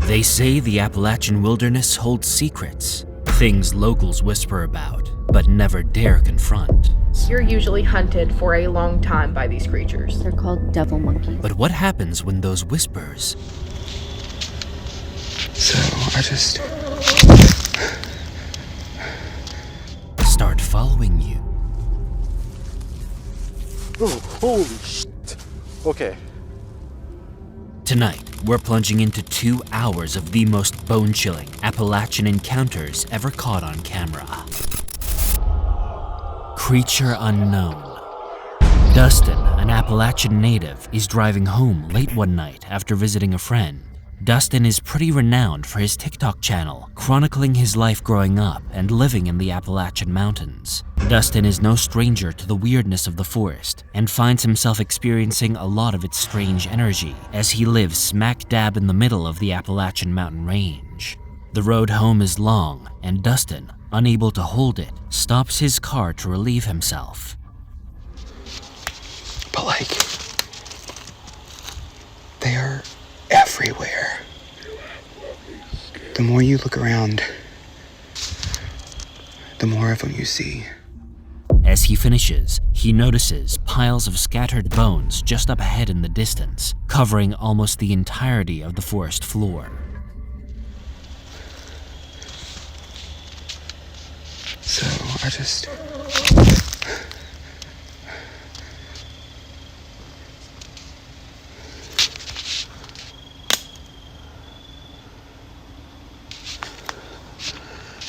They say the Appalachian wilderness holds secrets, things locals whisper about, but never dare confront. You're usually hunted for a long time by these creatures. They're called devil monkeys. But what happens when those whispers start following you? Oh, holy shit. Okay. Tonight, we're plunging into 2 hours of the most bone-chilling Appalachian encounters ever caught on camera. Creature unknown. Dustin, an Appalachian native, is driving home late one night after visiting a friend. Dustin is pretty renowned for his TikTok channel, chronicling his life growing up and living in the Appalachian Mountains. Dustin is no stranger to the weirdness of the forest and finds himself experiencing a lot of its strange energy as he lives smack dab in the middle of the Appalachian mountain range. The road home is long, and Dustin, unable to hold it, stops his car to relieve himself. But they are everywhere. The more you look around, the more of them you see. As he finishes, he notices piles of scattered bones just up ahead in the distance, covering almost the entirety of the forest floor. So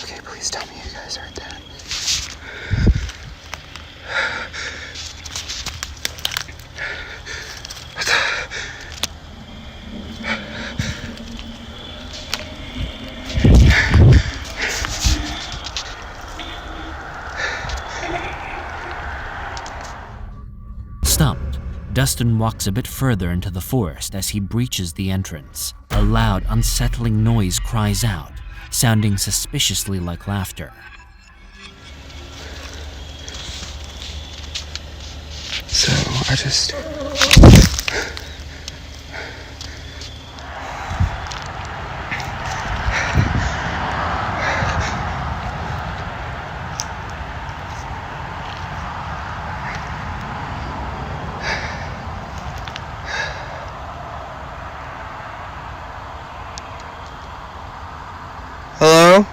Okay, please tell me you guys heard that. Stumped, Dustin walks a bit further into the forest as he breaches the entrance. A loud, unsettling noise cries out, sounding suspiciously like laughter. So Hello?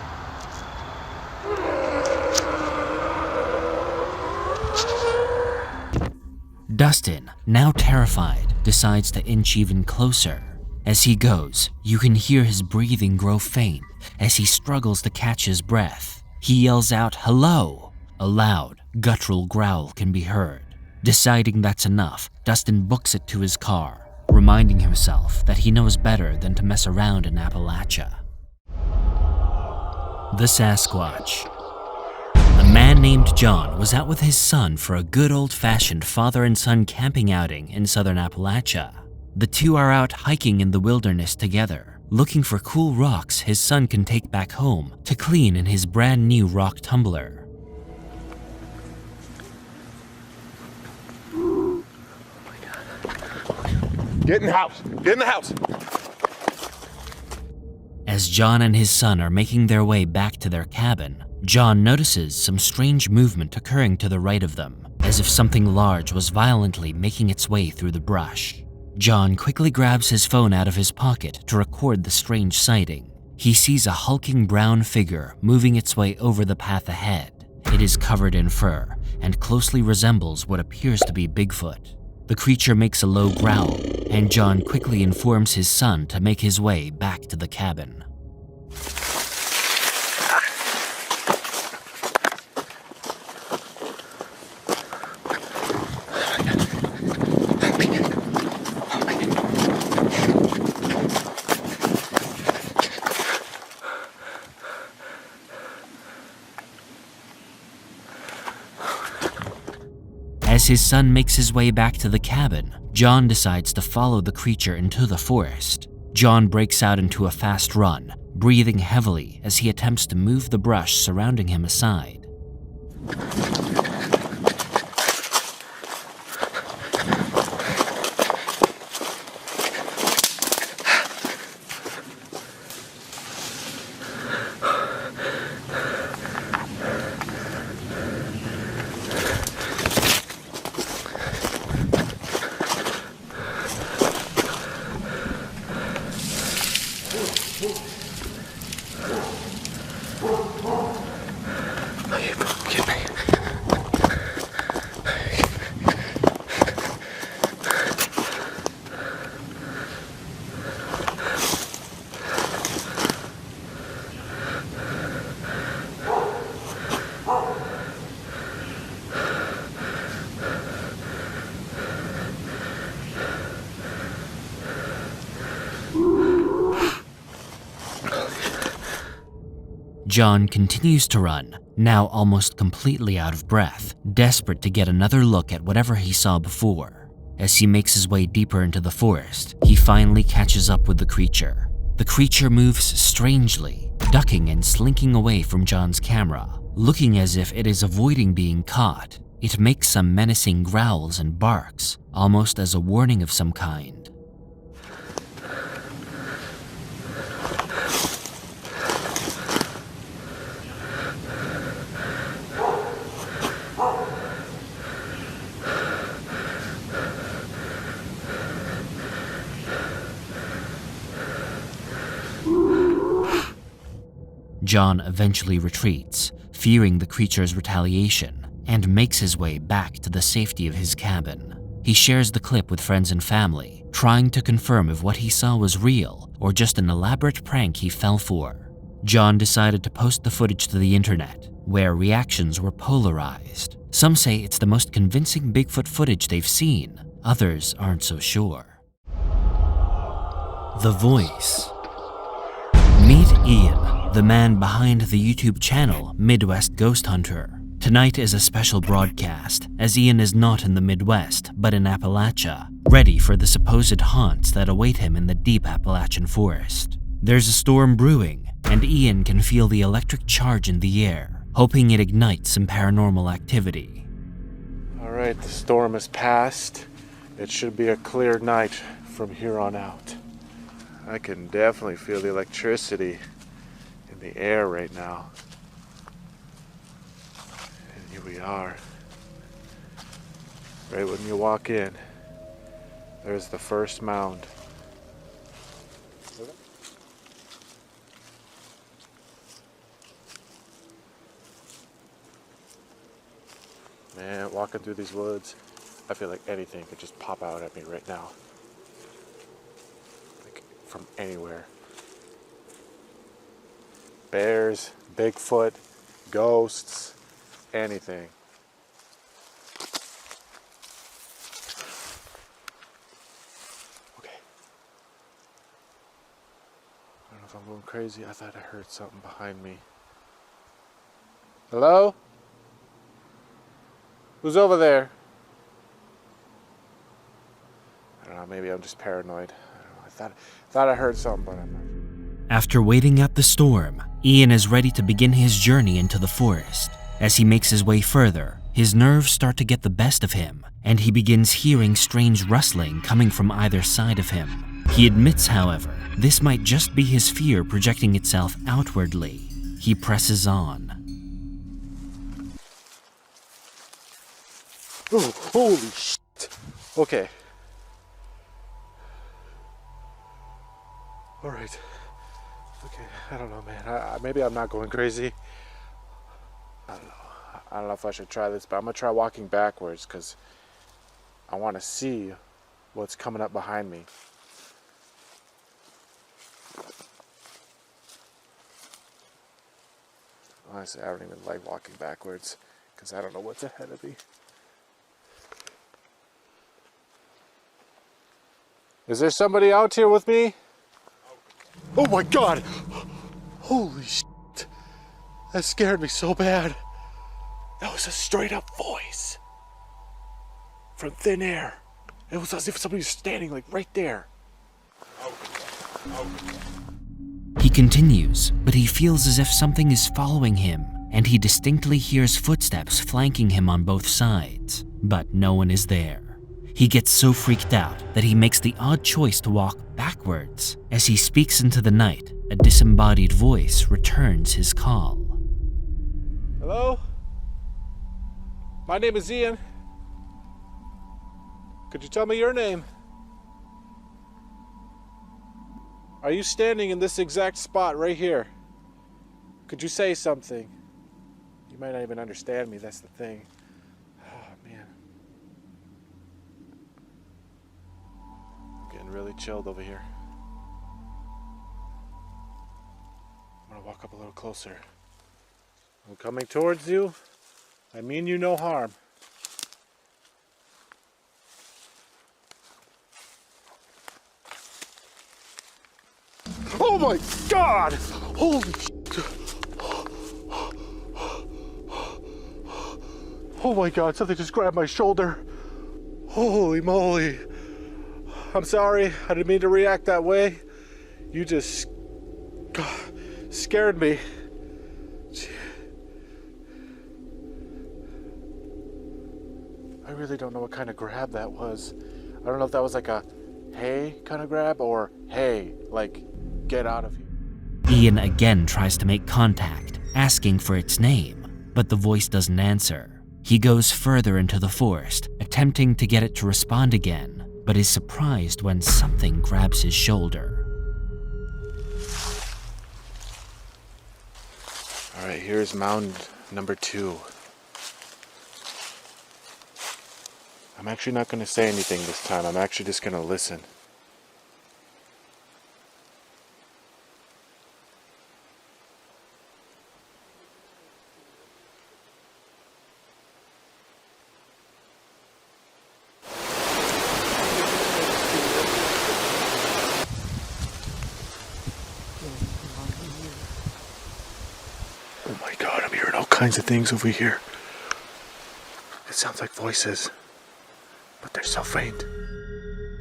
Dustin, now terrified, decides to inch even closer. As he goes, you can hear his breathing grow faint as he struggles to catch his breath. He yells out, "Hello!" A loud, guttural growl can be heard. Deciding that's enough, Dustin books it to his car, reminding himself that he knows better than to mess around in Appalachia. The Sasquatch. A man named John was out with his son for a good old-fashioned father and son camping outing in southern Appalachia. The two are out hiking in the wilderness together, looking for cool rocks his son can take back home to clean in his brand new rock tumbler. Get in the house. Get in the house. As John and his son are making their way back to their cabin, John notices some strange movement occurring to the right of them, as if something large was violently making its way through the brush. John quickly grabs his phone out of his pocket to record the strange sighting. He sees a hulking brown figure moving its way over the path ahead. It is covered in fur and closely resembles what appears to be Bigfoot. The creature makes a low growl, and John quickly informs his son to make his way back to the cabin. As his son makes his way back to the cabin, John decides to follow the creature into the forest. John breaks out into a fast run, breathing heavily as he attempts to move the brush surrounding him aside. Get me. John continues to run, now almost completely out of breath, desperate to get another look at whatever he saw before. As he makes his way deeper into the forest, he finally catches up with the creature. The creature moves strangely, ducking and slinking away from John's camera, looking as if it is avoiding being caught. It makes some menacing growls and barks, almost as a warning of some kind. John eventually retreats, fearing the creature's retaliation, and makes his way back to the safety of his cabin. He shares the clip with friends and family, trying to confirm if what he saw was real or just an elaborate prank he fell for. John decided to post the footage to the internet, where reactions were polarized. Some say it's the most convincing Bigfoot footage they've seen, others aren't so sure. The voice. Meet Ian, the man behind the YouTube channel Midwest Ghost Hunter. Tonight is a special broadcast, as Ian is not in the Midwest, but in Appalachia, ready for the supposed haunts that await him in the deep Appalachian forest. There's a storm brewing, and Ian can feel the electric charge in the air, hoping it ignites some paranormal activity. All right, the storm has passed. It should be a clear night from here on out. I can definitely feel the electricity in the air right now. And here we are. Right when you walk in, there's the first mound. Man, walking through these woods, I feel like anything could just pop out at me right now. Like from anywhere. Bears, Bigfoot, ghosts, anything. Okay. I don't know if I'm going crazy. I thought I heard something behind me. Hello? Who's over there? I don't know, maybe I'm just paranoid. I don't know, I thought I heard something, but I'm not. After waiting out the storm, Ian is ready to begin his journey into the forest. As he makes his way further, his nerves start to get the best of him, and he begins hearing strange rustling coming from either side of him. He admits, however, this might just be his fear projecting itself outwardly. He presses on. Oh, holy shit. Okay. All right. Okay, I don't know, man. Maybe I'm not going crazy. I don't know. I don't know if I should try this, but I'm gonna try walking backwards because I want to see what's coming up behind me. Honestly, I don't even like walking backwards because I don't know what's ahead of me. Is there somebody out here with me? Oh my God! Holy shit! That scared me so bad. That was a straight up voice. From thin air. It was as if somebody was standing like right there. He continues, but he feels as if something is following him, and he distinctly hears footsteps flanking him on both sides, but no one is there. He gets so freaked out that he makes the odd choice to walk backwards. As he speaks into the night, a disembodied voice returns his call. Hello? My name is Ian. Could you tell me your name? Are you standing in this exact spot right here? Could you say something? You might not even understand me, that's the thing. Oh, man. I'm getting really chilled over here. I'm gonna walk up a little closer. I'm coming towards you. I mean you no harm. Oh my God! Holy shit! Oh my God, something just grabbed my shoulder. Holy moly. I'm sorry, I didn't mean to react that way. You just scared me. I really don't know what kind of grab that was. I don't know if that was like a hey kind of grab or hey, like get out of here. Ian again tries to make contact, asking for its name, but the voice doesn't answer. He goes further into the forest, attempting to get it to respond again, but is surprised when something grabs his shoulder. All right, here's mound number 2. I'm actually not going to say anything this time. I'm actually just going to listen. Oh my God, I'm hearing all kinds of things over here. It sounds like voices, but they're so faint.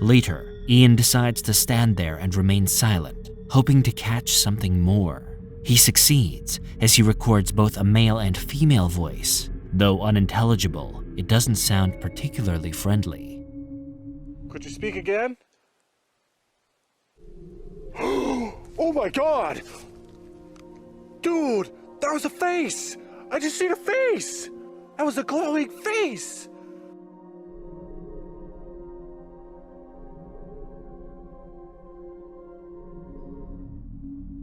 Later, Ian decides to stand there and remain silent, hoping to catch something more. He succeeds as he records both a male and female voice. Though unintelligible, it doesn't sound particularly friendly. Could you speak again? Oh my God! Dude, that was a face! I just seen a face! That was a glowing face!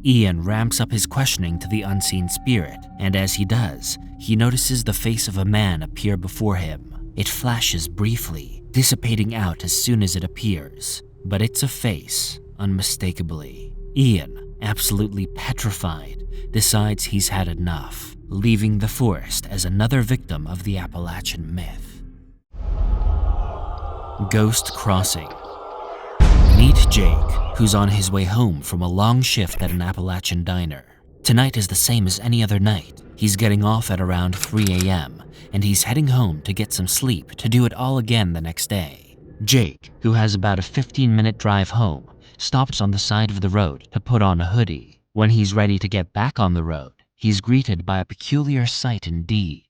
Ian ramps up his questioning to the unseen spirit, and as he does, he notices the face of a man appear before him. It flashes briefly, dissipating out as soon as it appears, but it's a face, unmistakably. Ian, absolutely petrified, decides he's had enough, leaving the forest as another victim of the Appalachian myth. Ghost Crossing. Meet Jake, who's on his way home from a long shift at an Appalachian diner. Tonight is the same as any other night. He's getting off at around 3 a.m., and he's heading home to get some sleep to do it all again the next day. Jake, who has about a 15-minute drive home, stops on the side of the road to put on a hoodie. When he's ready to get back on the road, he's greeted by a peculiar sight indeed.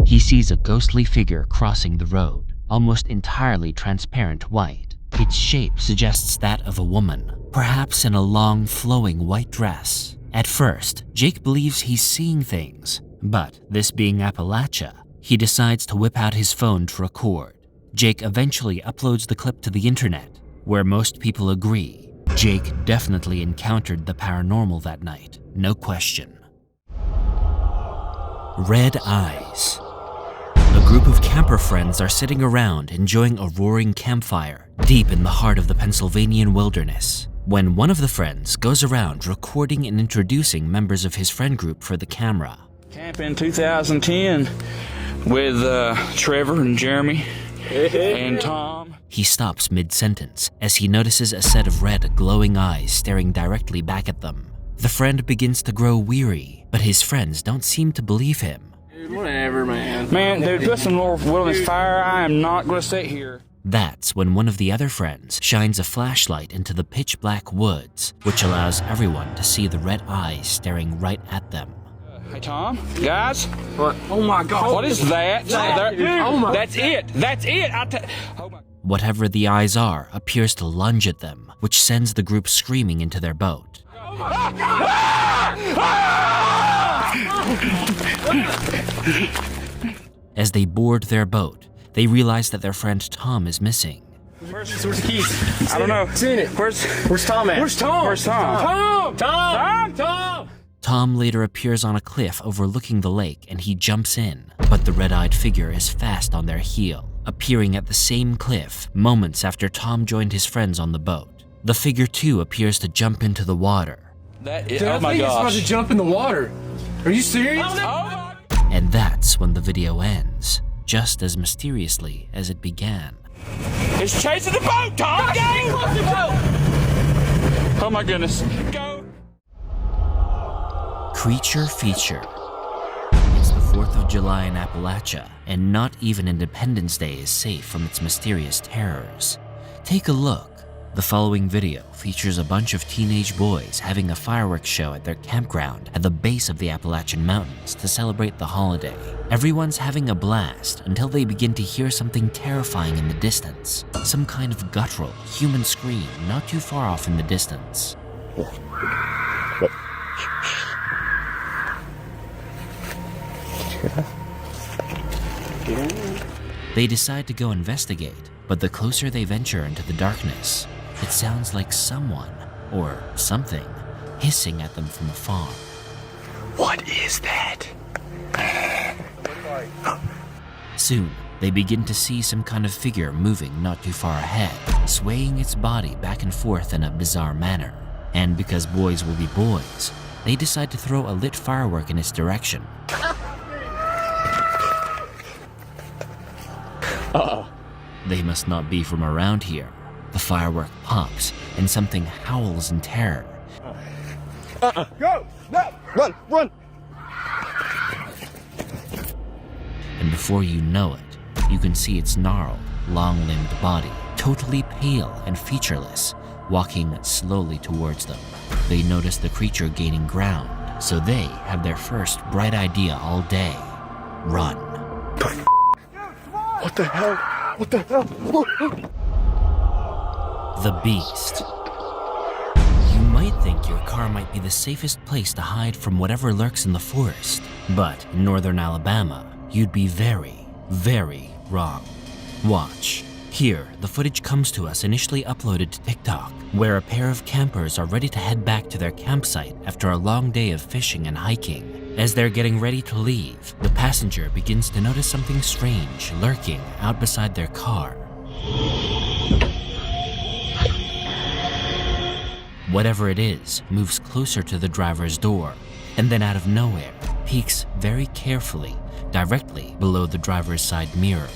He sees a ghostly figure crossing the road, almost entirely transparent white. Its shape suggests that of a woman, perhaps in a long, flowing white dress. At first, Jake believes he's seeing things, but this being Appalachia, he decides to whip out his phone to record. Jake eventually uploads the clip to the internet, where most people agree. Jake definitely encountered the paranormal that night, no question. Red Eyes. A group of camper friends are sitting around enjoying a roaring campfire deep in the heart of the Pennsylvanian wilderness, when one of the friends goes around recording and introducing members of his friend group for the camera. Camp in 2010 with Trevor and Jeremy and Tom. He stops mid-sentence as he notices a set of red, glowing eyes staring directly back at them. The friend begins to grow weary, but his friends don't seem to believe him. Whatever, man. Man, dude, put some more wood on this fire. I am not going to sit here. That's when one of the other friends shines a flashlight into the pitch black woods, which allows everyone to see the red eyes staring right at them. Hey, Tom, guys. What? Oh my God. What is that? Oh my. That's it. That's it. Oh my. Whatever the eyes are appears to lunge at them, which sends the group screaming into their boat. As they board their boat, they realize that their friend Tom is missing. Where's the keys? I don't know. Seen it. Where's Tom at? Where's Tom? Where's Tom? Tom! Tom later appears on a cliff overlooking the lake and he jumps in, but the red-eyed figure is fast on their heel, appearing at the same cliff moments after Tom joined his friends on the boat. The figure too appears to jump into the water. That is, Dude, oh I my think it's about to gosh. jump in the water. Are you serious? And that's when the video ends, just as mysteriously as it began. It's chasing the boat, Tom! Go! Oh my goodness. Go! Creature feature. It's the 4th of July in Appalachia, and not even Independence Day is safe from its mysterious terrors. Take a look. The following video features a bunch of teenage boys having a fireworks show at their campground at the base of the Appalachian Mountains to celebrate the holiday. Everyone's having a blast until they begin to hear something terrifying in the distance. Some kind of guttural, human scream not too far off in the distance. They decide to go investigate, but the closer they venture into the darkness, it sounds like someone, or something, hissing at them from afar. What is that? Soon, they begin to see some kind of figure moving not too far ahead, swaying its body back and forth in a bizarre manner. And because boys will be boys, they decide to throw a lit firework in its direction. They must not be from around here. The firework pops, and something howls in terror. Go! No! Run! And before you know it, you can see its gnarled, long-limbed body, totally pale and featureless, walking slowly towards them. They notice the creature gaining ground, so they have their first bright idea all day. Run. What the hell? What the hell? The Beast. You might think your car might be the safest place to hide from whatever lurks in the forest, but in northern Alabama, you'd be very, very wrong. Watch. Here, the footage comes to us initially uploaded to TikTok, where a pair of campers are ready to head back to their campsite after a long day of fishing and hiking. As they're getting ready to leave, the passenger begins to notice something strange lurking out beside their car. Whatever it is moves closer to the driver's door, and then out of nowhere, peeks very carefully, directly below the driver's side mirror.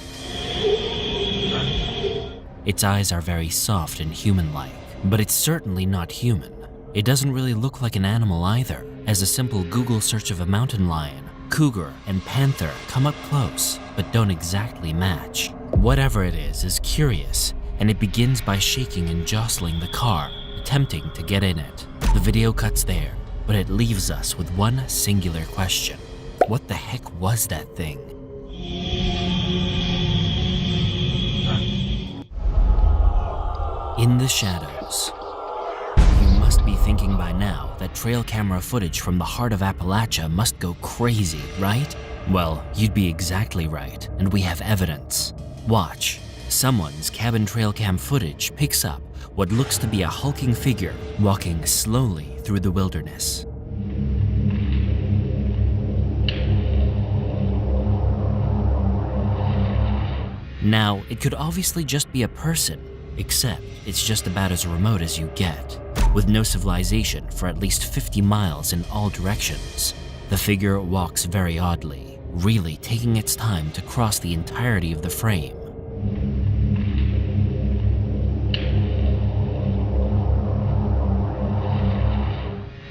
Its eyes are very soft and human-like, but it's certainly not human. It doesn't really look like an animal either, as a simple Google search of a mountain lion, cougar, and panther come up close, but don't exactly match. Whatever it is curious, and it begins by shaking and jostling the car, attempting to get in it. The video cuts there, but it leaves us with one singular question. What the heck was that thing? In the shadows. You must be thinking by now that trail camera footage from the heart of Appalachia must go crazy, right? Well, you'd be exactly right, and we have evidence. Watch. Someone's cabin trail cam footage picks up what looks to be a hulking figure walking slowly through the wilderness. Now, it could obviously just be a person, except it's just about as remote as you get, with no civilization for at least 50 miles in all directions. The figure walks very oddly, really taking its time to cross the entirety of the frame.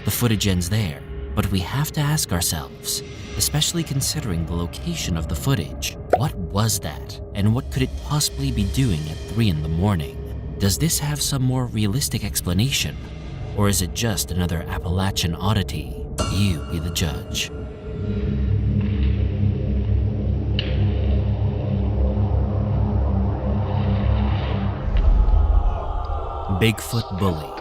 The footage ends there, but we have to ask ourselves, especially considering the location of the footage. What was that? And what could it possibly be doing at 3 in the morning? Does this have some more realistic explanation? Or is it just another Appalachian oddity? You be the judge. Bigfoot bully.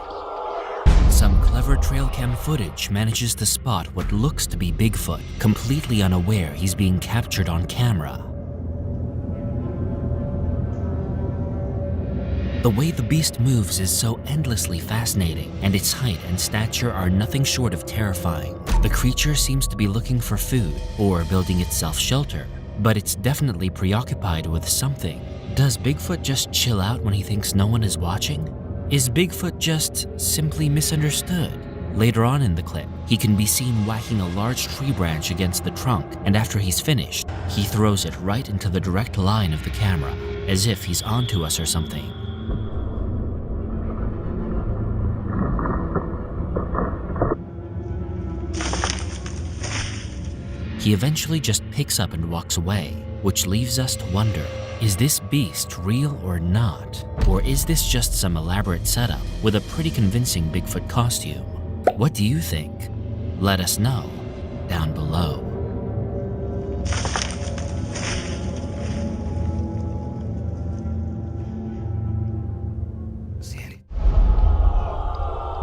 Some clever trail cam footage manages to spot what looks to be Bigfoot, completely unaware he's being captured on camera. The way the beast moves is so endlessly fascinating, and its height and stature are nothing short of terrifying. The creature seems to be looking for food or building itself shelter, but it's definitely preoccupied with something. Does Bigfoot just chill out when he thinks no one is watching? Is Bigfoot just simply misunderstood? Later on in the clip, he can be seen whacking a large tree branch against the trunk, and after he's finished, he throws it right into the direct line of the camera, as if he's onto us or something. He eventually just picks up and walks away, which leaves us to wonder, is this beast real or not? Or is this just some elaborate setup with a pretty convincing Bigfoot costume? What do you think? Let us know down below.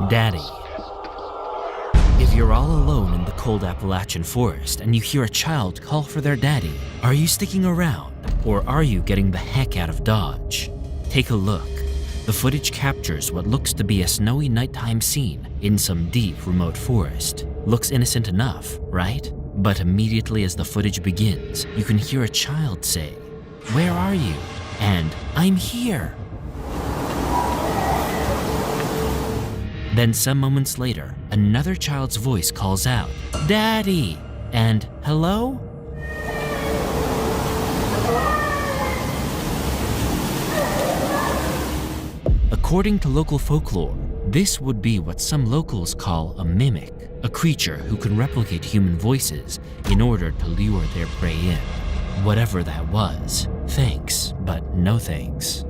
Daddy. If you're all alone in the cold Appalachian forest and you hear a child call for their daddy, are you sticking around or are you getting the heck out of Dodge? Take a look. The footage captures what looks to be a snowy nighttime scene in some deep, remote forest. Looks innocent enough, right? But immediately as the footage begins, you can hear a child say, "Where are you?" and "I'm here." Then some moments later, another child's voice calls out, "Daddy!" and "Hello?" According to local folklore, this would be what some locals call a mimic, a creature who can replicate human voices in order to lure their prey in. Whatever that was, thanks, but no thanks.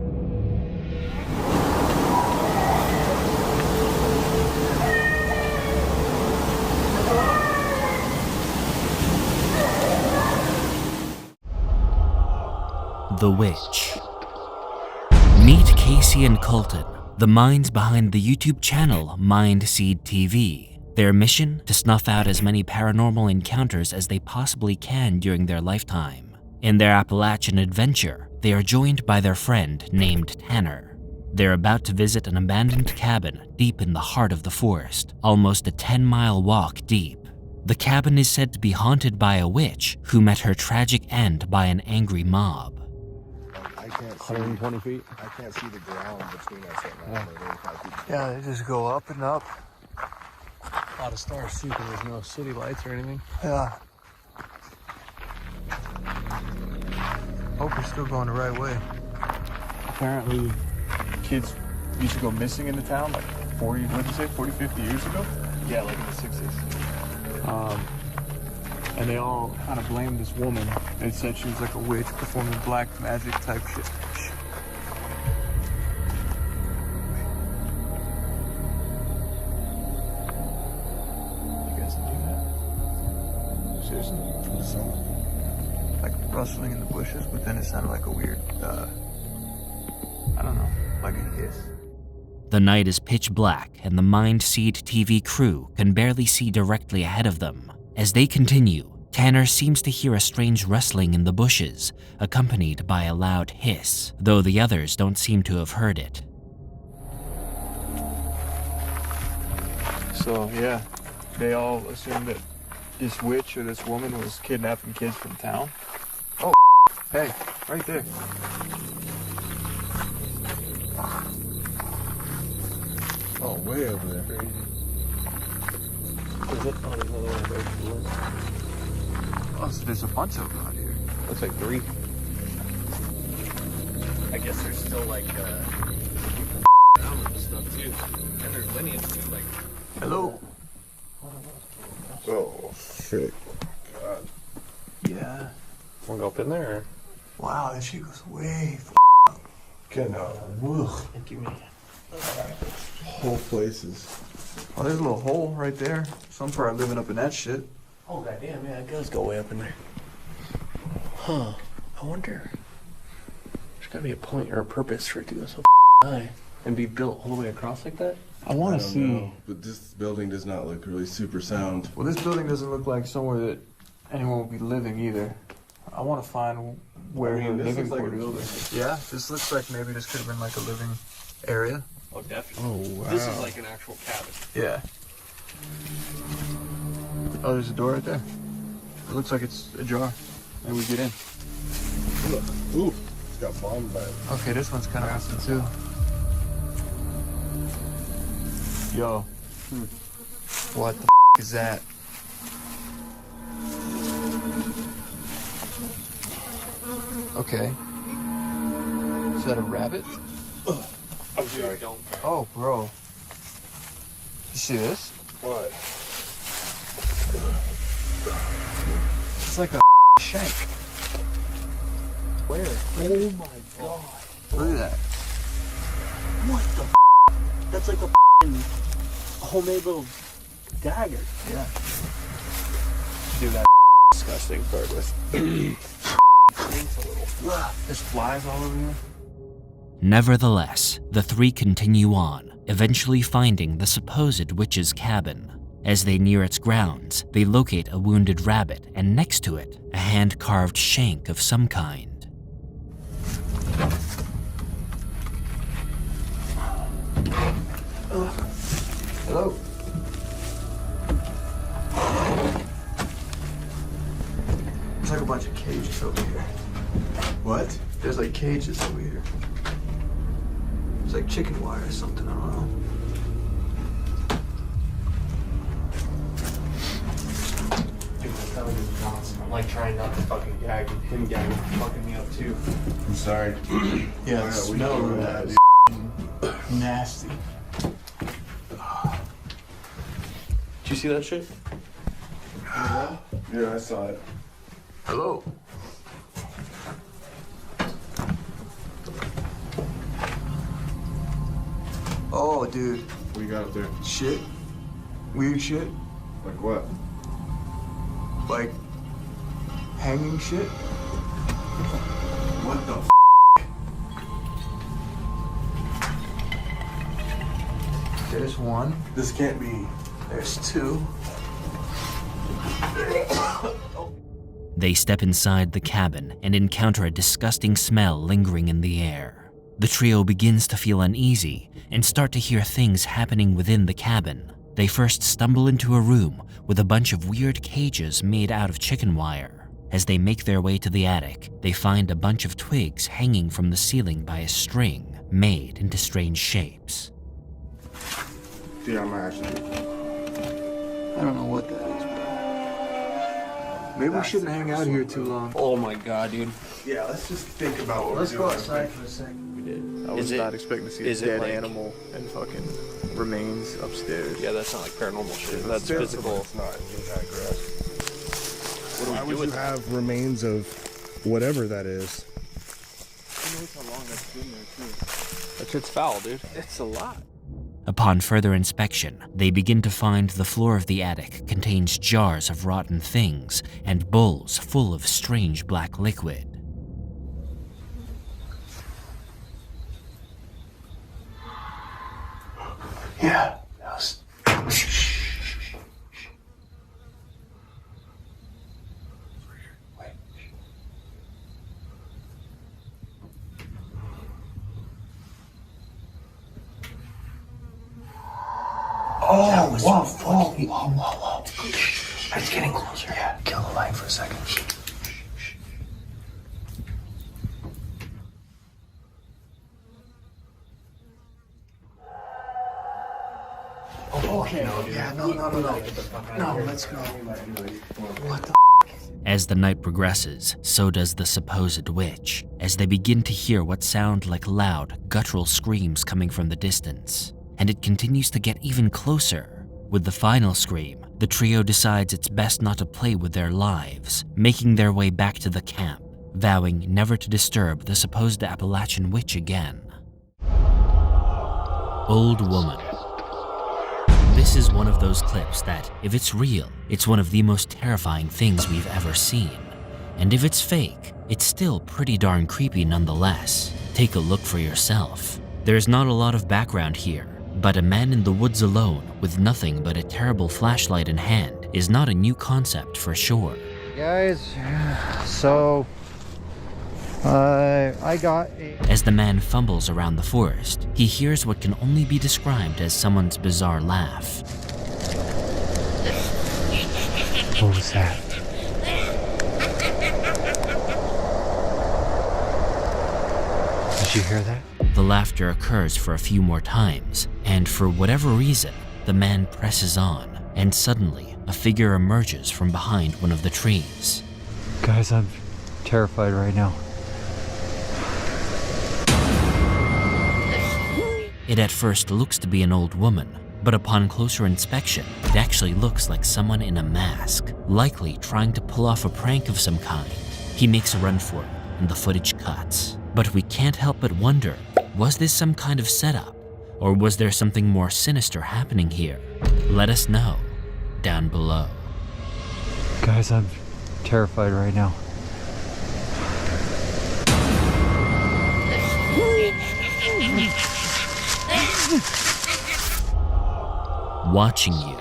The Witch. Meet Casey and Colton, the minds behind the YouTube channel Mindseed TV. Their mission? To snuff out as many paranormal encounters as they possibly can during their lifetime. In their Appalachian adventure, they are joined by their friend named Tanner. They're about to visit an abandoned cabin deep in the heart of the forest, almost a 10-mile walk deep. The cabin is said to be haunted by a witch who met her tragic end by an angry mob. I can't see. 120 feet. I can't see the ground between us right now. Yeah, they just go up and up. A lot of stars too, because there's no city lights or anything. Yeah. Hope we're still going the right way. Apparently, kids used to go missing in the town like 40, what'd you say, 40, 50 years ago? Yeah, like in the 60s. And they all kind of blamed this woman. They said she was like a witch performing black magic type shit. You guys do that? Seriously? From the sound? Like rustling in the bushes, but then it sounded like a weird, I don't know, like a hiss. The night is pitch black and the Mindseed TV crew can barely see directly ahead of them. As they continue, Tanner seems to hear a strange rustling in the bushes, accompanied by a loud hiss, though the others don't seem to have heard it. So, yeah, they all assumed that this witch or this woman was kidnapping kids from town. Oh, hey, right there. Oh, way over there. Crazy. Oh, so there's a bunch of them out here. Looks like 3. I guess there's still like and stuff too. And there's lineage too, like. Hello. Oh, shit. God. Yeah. Wanna go up in there? Or? Wow, that shit goes way up. Get out. Ugh. Give me. Whole places. Oh, there's a little hole right there. Some part living up in that shit. Oh, goddamn, yeah, it does go way up in there. Huh. I wonder. There's gotta be a point or a purpose for it to go so high and be built all the way across like that. I want to see. Know, but this building does not look really super sound. Well, this building doesn't look like somewhere that anyone would be living either. I want to find where your this living looks like a quarters. building. Yeah, this looks like maybe this could have been like a living area. Oh, definitely. Oh, wow. This is like an actual cabin. Yeah. Oh, there's a door right there. It looks like it's ajar. Maybe we get in. Ooh, it's got bombs by it. Okay, this one's kind of awesome too. Yo. What the is that? Okay. Is that a rabbit? I'm sure I don't. Oh, bro. You see this? What? It's like a shank. Where? Oh my god. Look at that. What the That's like a homemade little dagger. Yeah. Do that disgusting part with. There's flies all over here. Nevertheless, the three continue on, eventually finding the supposed witch's cabin. As they near its grounds, they locate a wounded rabbit and next to it, a hand-carved shank of some kind. Hello. There's like a bunch of cages over here. What? There's like cages over here. It's like chicken wire or something, I don't know. Dude, I'm telling you, Johnson, I'm like trying not to fucking gag him gagging fucking me up too. I'm sorry. Yeah, the we smell know of that. that is nasty. Did you see that shit? Yeah, I saw it. Hello. Oh, dude. What you got up there? Shit. Weird shit. Like what? Like hanging shit. What the There's one. This can't be. There's two. They step inside the cabin and encounter a disgusting smell lingering in the air. The trio begins to feel uneasy and start to hear things happening within the cabin. They first stumble into a room with a bunch of weird cages made out of chicken wire. As they make their way to the attic, they find a bunch of twigs hanging from the ceiling by a string made into strange shapes. Yeah, I'm actually. I don't know what that is, bro. Maybe we shouldn't hang out here too long. Oh my god, dude. Yeah, let's just think about what Let's we're go doing. outside for a second. We did. I was not expecting to see a is it dead like- animal and fucking remains upstairs. Yeah, that's not like paranormal shit. That's Upstairs, physical. It's not that gross. What do Why we would do you with that? have remains of whatever that is? Who knows how long that's been there too. That shit's foul, dude. It's a lot. Upon further inspection, they begin to find the floor of the attic contains jars of rotten things and bowls full of strange black liquid. Yeah. That was... Wait. Oh, whoa. It's getting closer. Yeah, kill the light for a second. Oh, okay. Yeah, no. No, let's go. What the? As the night progresses, so does the supposed witch, as they begin to hear what sound like loud, guttural screams coming from the distance. And it continues to get even closer, with the final scream the trio decides it's best not to play with their lives, making their way back to the camp, vowing never to disturb the supposed Appalachian witch again. Old woman. This is one of those clips that, if it's real, it's one of the most terrifying things we've ever seen. And if it's fake, it's still pretty darn creepy nonetheless. Take a look for yourself. There's not a lot of background here, but a man in the woods alone with nothing but a terrible flashlight in hand is not a new concept for sure. Guys, so I got a... As the man fumbles around the forest, he hears what can only be described as someone's bizarre laugh. What was that? Did you hear that? The laughter occurs for a few more times, and for whatever reason, the man presses on, and suddenly a figure emerges from behind one of the trees. Guys, I'm terrified right now. It at first looks to be an old woman, but upon closer inspection, it actually looks like someone in a mask, likely trying to pull off a prank of some kind. He makes a run for it, and the footage cuts. But we can't help but wonder, was this some kind of setup? Or was there something more sinister happening here? Let us know down below. Guys, I'm terrified right now. Watching you.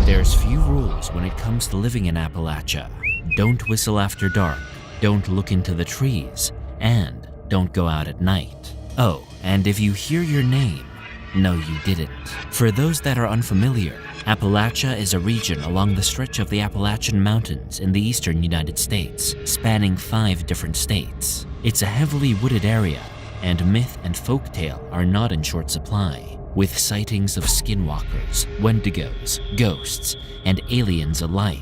There's few rules when it comes to living in Appalachia. Don't whistle after dark, don't look into the trees, and don't go out at night. Oh, and if you hear your name, no you didn't. For those that are unfamiliar, Appalachia is a region along the stretch of the Appalachian Mountains in the eastern United States, spanning 5 different states. It's a heavily wooded area, and myth and folktale are not in short supply, with sightings of skinwalkers, wendigos, ghosts, and aliens alike.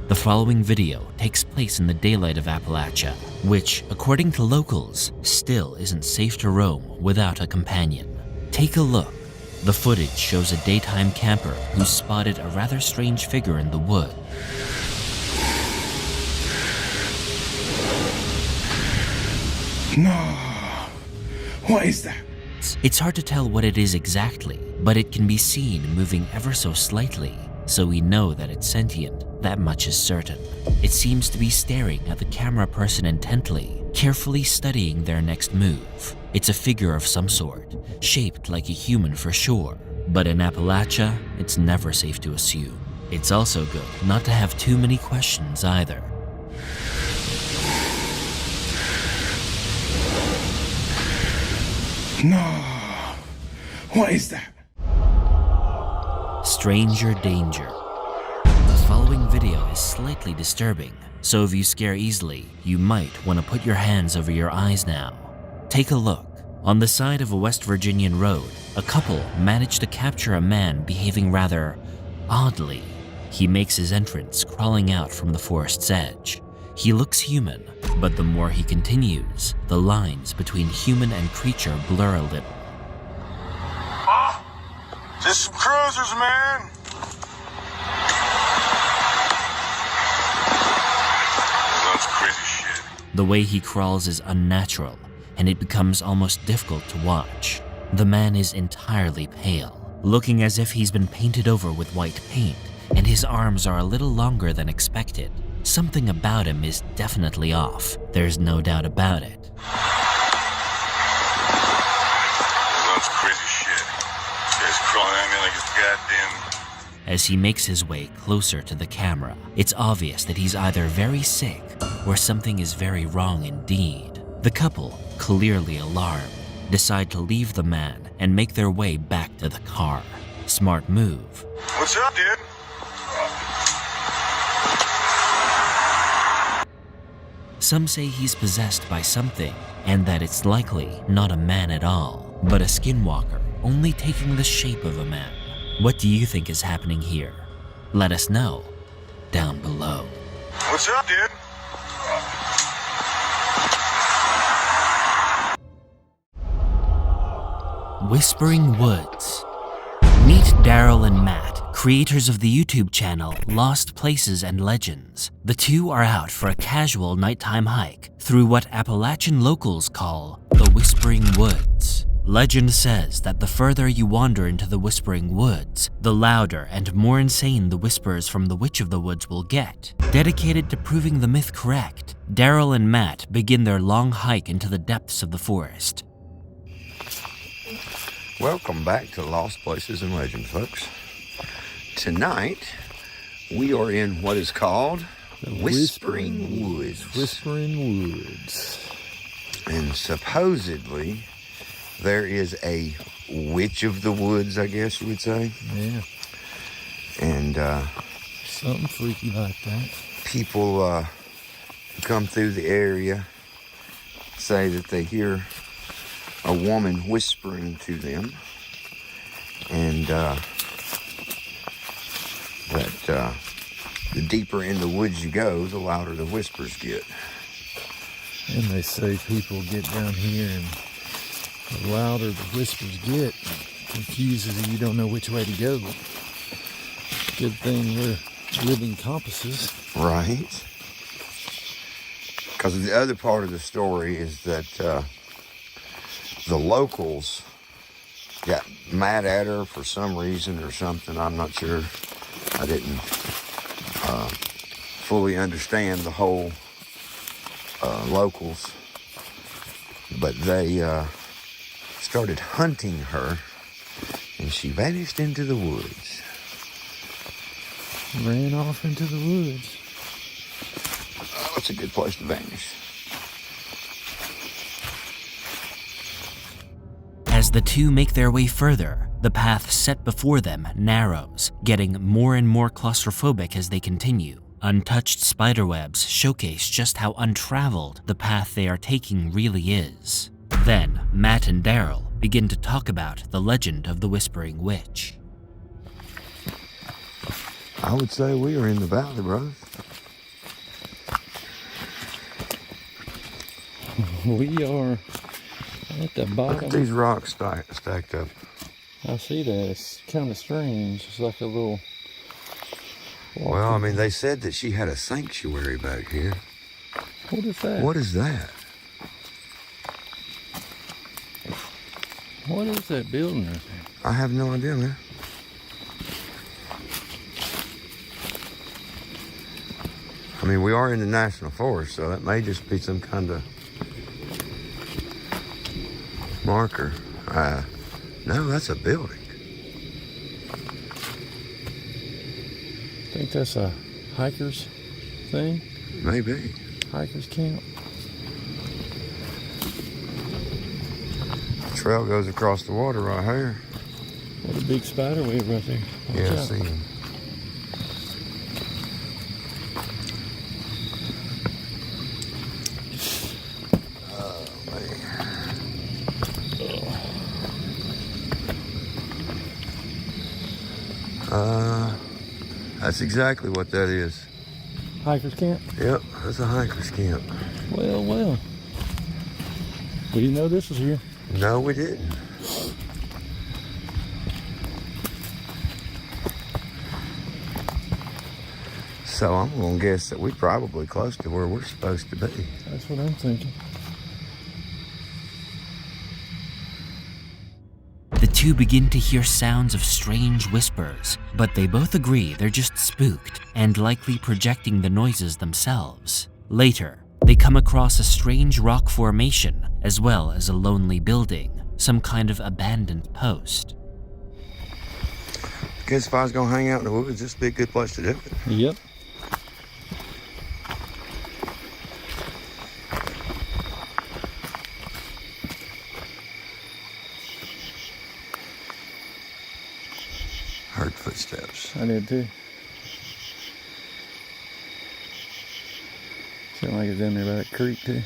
The following video takes place in the daylight of Appalachia, which, according to locals, still isn't safe to roam without a companion. Take a look. The footage shows a daytime camper who spotted a rather strange figure in the wood. No. What is that? It's hard to tell what it is exactly, but it can be seen moving ever so slightly, so we know that it's sentient. That much is certain. It seems to be staring at the camera person intently, carefully studying their next move. It's a figure of some sort, shaped like a human for sure. But in Appalachia, it's never safe to assume. It's also good not to have too many questions either. No. What is that? Stranger danger. The following video is slightly disturbing, so if you scare easily, you might want to put your hands over your eyes now. Take a look. On the side of a West Virginian road, a couple managed to capture a man behaving rather oddly. He makes his entrance crawling out from the forest's edge. He looks human, but the more he continues, the lines between human and creature blur a little. Just some cruisers, man. That's crazy shit. The way he crawls is unnatural, and it becomes almost difficult to watch. The man is entirely pale, looking as if he's been painted over with white paint, and his arms are a little longer than expected. Something about him is definitely off. There's no doubt about it. That's crazy shit. This guy's crawling at me like it's goddamn... As he makes his way closer to the camera, it's obvious that he's either very sick or something is very wrong indeed. The couple, clearly alarmed, decide to leave the man and make their way back to the car. Smart move. What's up, dude? Some say he's possessed by something, and that it's likely not a man at all, but a skinwalker, only taking the shape of a man. What do you think is happening here? Let us know down below. What's up, dude? Whispering Woods. Meet Daryl and Matt, creators of the YouTube channel Lost Places and Legends. The two are out for a casual nighttime hike through what Appalachian locals call the Whispering Woods. Legend says that the further you wander into the Whispering Woods, the louder and more insane the whispers from the Witch of the Woods will get. Dedicated to proving the myth correct, Daryl and Matt begin their long hike into the depths of the forest. Welcome back to Lost Places and Legends, folks. Tonight, we are in what is called the Whispering Woods. Whispering Woods. And supposedly, there is a Witch of the Woods, I guess you would say. Yeah. And something freaky like that. People who come through the area say that they hear a woman whispering to them, and that the deeper in the woods you go, the louder the whispers get. And they say people get down here, and the louder the whispers get, confuses you. You don't know which way to go. Good thing we're living compasses. Right. Because the other part of the story is that the locals got mad at her for some reason or something. I'm not sure. I didn't fully understand the whole locals. But they started hunting her, and she vanished into the woods. Ran off into the woods. That's a good place to vanish. As the two make their way further, the path set before them narrows, getting more and more claustrophobic as they continue. Untouched spiderwebs showcase just how untraveled the path they are taking really is. Then, Matt and Daryl begin to talk about the legend of the Whispering Witch. I would say we are in the valley, brother. We are at the bottom. Look at these rocks stacked up. I see that. It's kind of strange. It's like a little... Well, I mean, they said that she had a sanctuary back here. What is that? What is that? What is that building right there? I have no idea, man. I mean, we are in the National Forest, so that may just be some kind of marker. No, that's a building. Think that's a hiker's thing? Maybe. Hiker's camp. The trail goes across the water right here. What a big spider web right there. Watch Yeah, I out. see him. That's exactly what that is. Hiker's camp? Yep, that's a hiker's camp. Well, well. We didn't know this was here. No, we didn't. So I'm gonna guess that we're probably close to where we're supposed to be. That's what I'm thinking. The two begin to hear sounds of strange whispers, but they both agree they're just spooked and likely projecting the noises themselves. Later, they come across a strange rock formation as well as a lonely building, some kind of abandoned post. Guess if I was gonna hang out in the woods, this would be a good place to do it. Yep. Heard footsteps. I did too. Sound like it's down there by that creek too.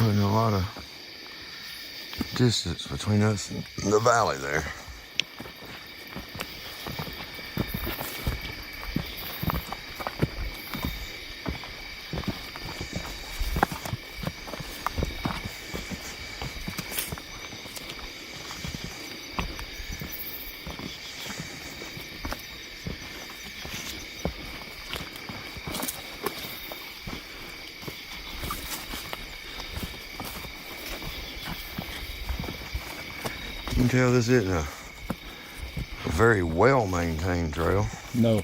Wasn't a lot of distance between us and the valley there. You can tell this isn't a very well-maintained trail. No.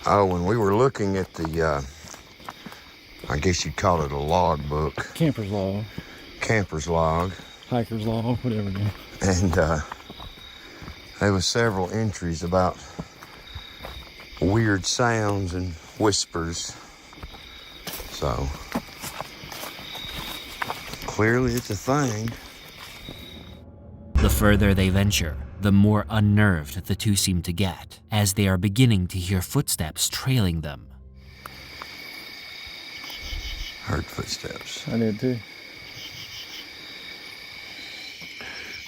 Oh, when we were looking at the, I guess you'd call it a log book. Camper's log. Camper's log. Hiker's log, whatever it is. And there was several entries about weird sounds and whispers. So, clearly it's a thing. The further they venture, the more unnerved the two seem to get, as they are beginning to hear footsteps trailing them. Heard footsteps. I did too.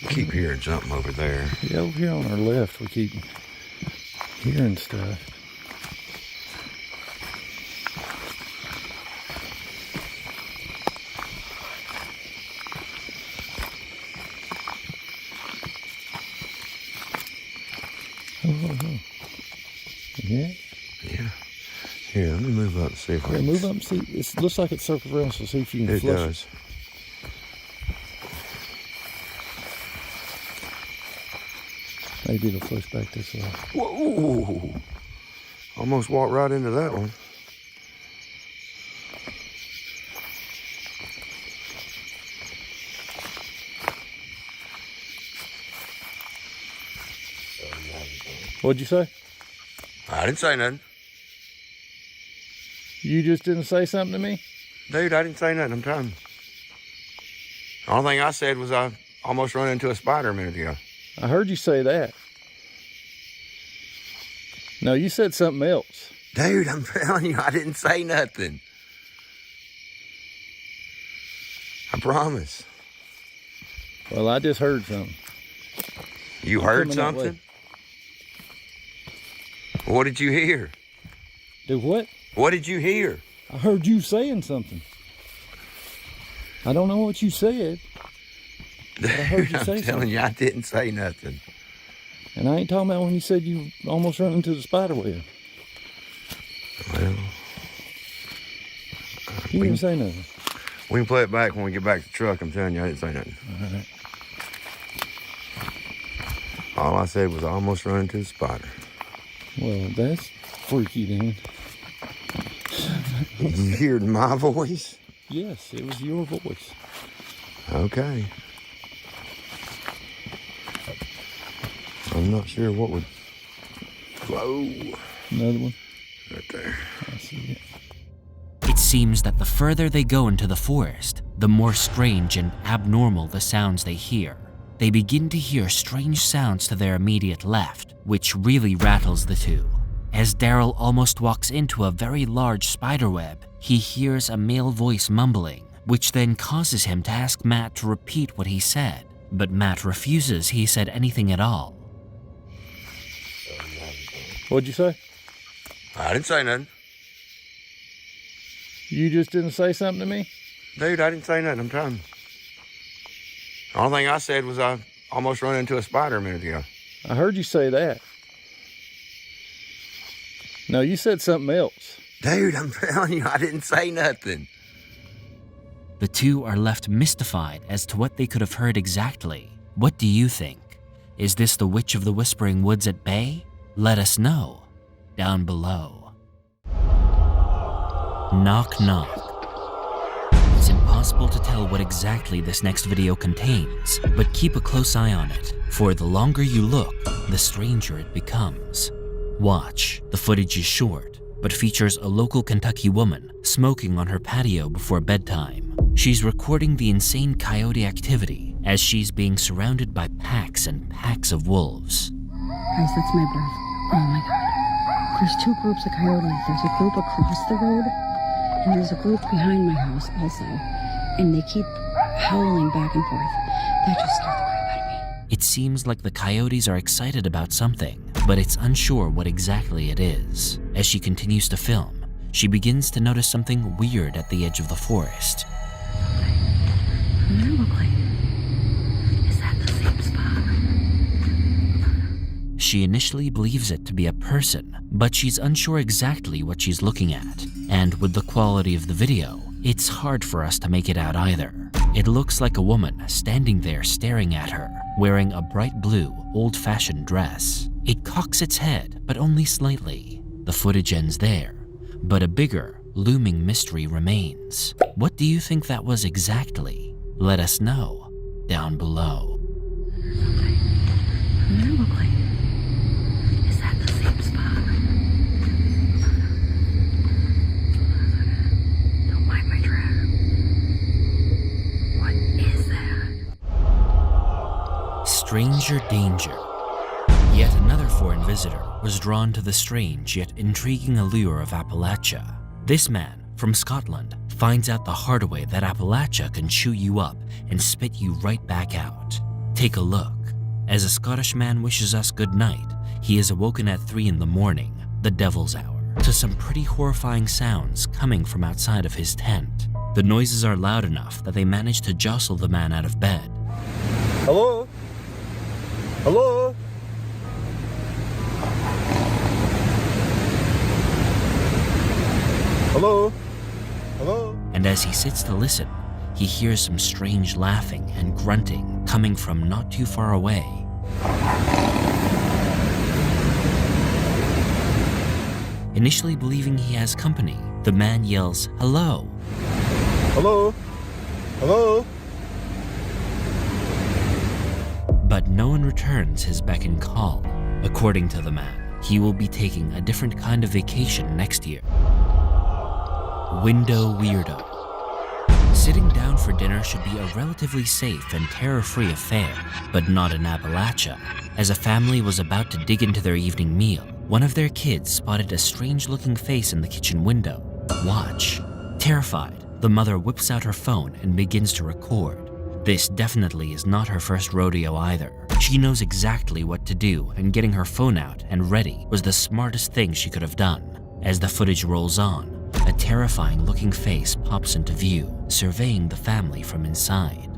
Keep hearing something over there. Yeah, over here on our left, we keep hearing stuff. Oh. Yeah? Yeah. Here, let me move up and see if I can... move up and see. It looks like it circles around, so see if you can flush it. It does. Maybe it'll flush back this way. Whoa! Almost walked right into that one. What'd you say? I didn't say nothing. You just didn't say something to me? Dude, I didn't say nothing. I'm telling you. The only thing I said was I almost run into a spider a minute ago. I heard you say that. No, you said something else. Dude, I'm telling you, I didn't say nothing. I promise. Well, I just heard something. You heard something? What did you hear? Do what? What did you hear? I heard you saying something. I don't know what you said. But I heard you say I'm telling you, I didn't say nothing. And I ain't talking about when you said you almost run into the spider web. Well, you didn't say nothing. We can play it back when we get back to the truck. I'm telling you, I didn't say nothing. All right. All I said was I almost run into the spider. Well, that's freaky then. You heard my voice? Yes, it was your voice. Okay. I'm not sure what would... Whoa. Another one? Right there. I see it. It seems that the further they go into the forest, the more strange and abnormal the sounds they hear. They begin to hear strange sounds to their immediate left, which really rattles the two. As Daryl almost walks into a very large spiderweb, he hears a male voice mumbling, which then causes him to ask Matt to repeat what he said. But Matt refuses he said anything at all. What'd you say? I didn't say nothing. You just didn't say something to me? Dude, I didn't say nothing. I'm telling you. The only thing I said was I almost run into a spider a minute ago. I heard you say that. No, you said something else. Dude, I'm telling you, I didn't say nothing. The two are left mystified as to what they could have heard exactly. What do you think? Is this the Witch of the Whispering Woods at bay? Let us know down below. Knock knock. It's impossible to tell what exactly this next video contains, but keep a close eye on it, for the longer you look, the stranger it becomes. Watch. The footage is short, but features a local Kentucky woman smoking on her patio before bedtime. She's recording the insane coyote activity as she's being surrounded by packs and packs of wolves. Guys, that's my breath. Oh my God. There's two groups of coyotes. There's a group across the road, and there's a group behind my house also. And they keep howling back and forth. That just scared the crap out of me. It seems like the coyotes are excited about something, but it's unsure what exactly it is. As she continues to film, she begins to notice something weird at the edge of the forest. What does that look like? Is that the same spot? She initially believes it to be a person, but she's unsure exactly what she's looking at. And with the quality of the video, it's hard for us to make it out either. It looks like a woman standing there staring at her, wearing a bright blue, old-fashioned dress. It cocks its head, but only slightly. The footage ends there, but a bigger, looming mystery remains. What do you think that was exactly? Let us know down below. What does that look like? Is that the same spot? Don't mind my drag. What is that? Stranger danger. Yet another foreign visitor was drawn to the strange yet intriguing allure of Appalachia. This man, from Scotland, finds out the hard way that Appalachia can chew you up and spit you right back out. Take a look. As a Scottish man wishes us good night, he is awoken at 3 in the morning, the devil's hour, to some pretty horrifying sounds coming from outside of his tent. The noises are loud enough that they manage to jostle the man out of bed. Hello? Hello? Hello? Hello? And as he sits to listen, he hears some strange laughing and grunting coming from not too far away. Initially believing he has company, the man yells, "Hello!" Hello? Hello? But no one returns his beck and call. According to the man, he will be taking a different kind of vacation next year. Window weirdo. Sitting down for dinner should be a relatively safe and terror-free affair, but not in Appalachia. As a family was about to dig into their evening meal, one of their kids spotted a strange-looking face in the kitchen window. Watch. Terrified, the mother whips out her phone and begins to record. This definitely is not her first rodeo either. She knows exactly what to do, and getting her phone out and ready was the smartest thing she could have done. As the footage rolls on, a terrifying-looking face pops into view, surveying the family from inside.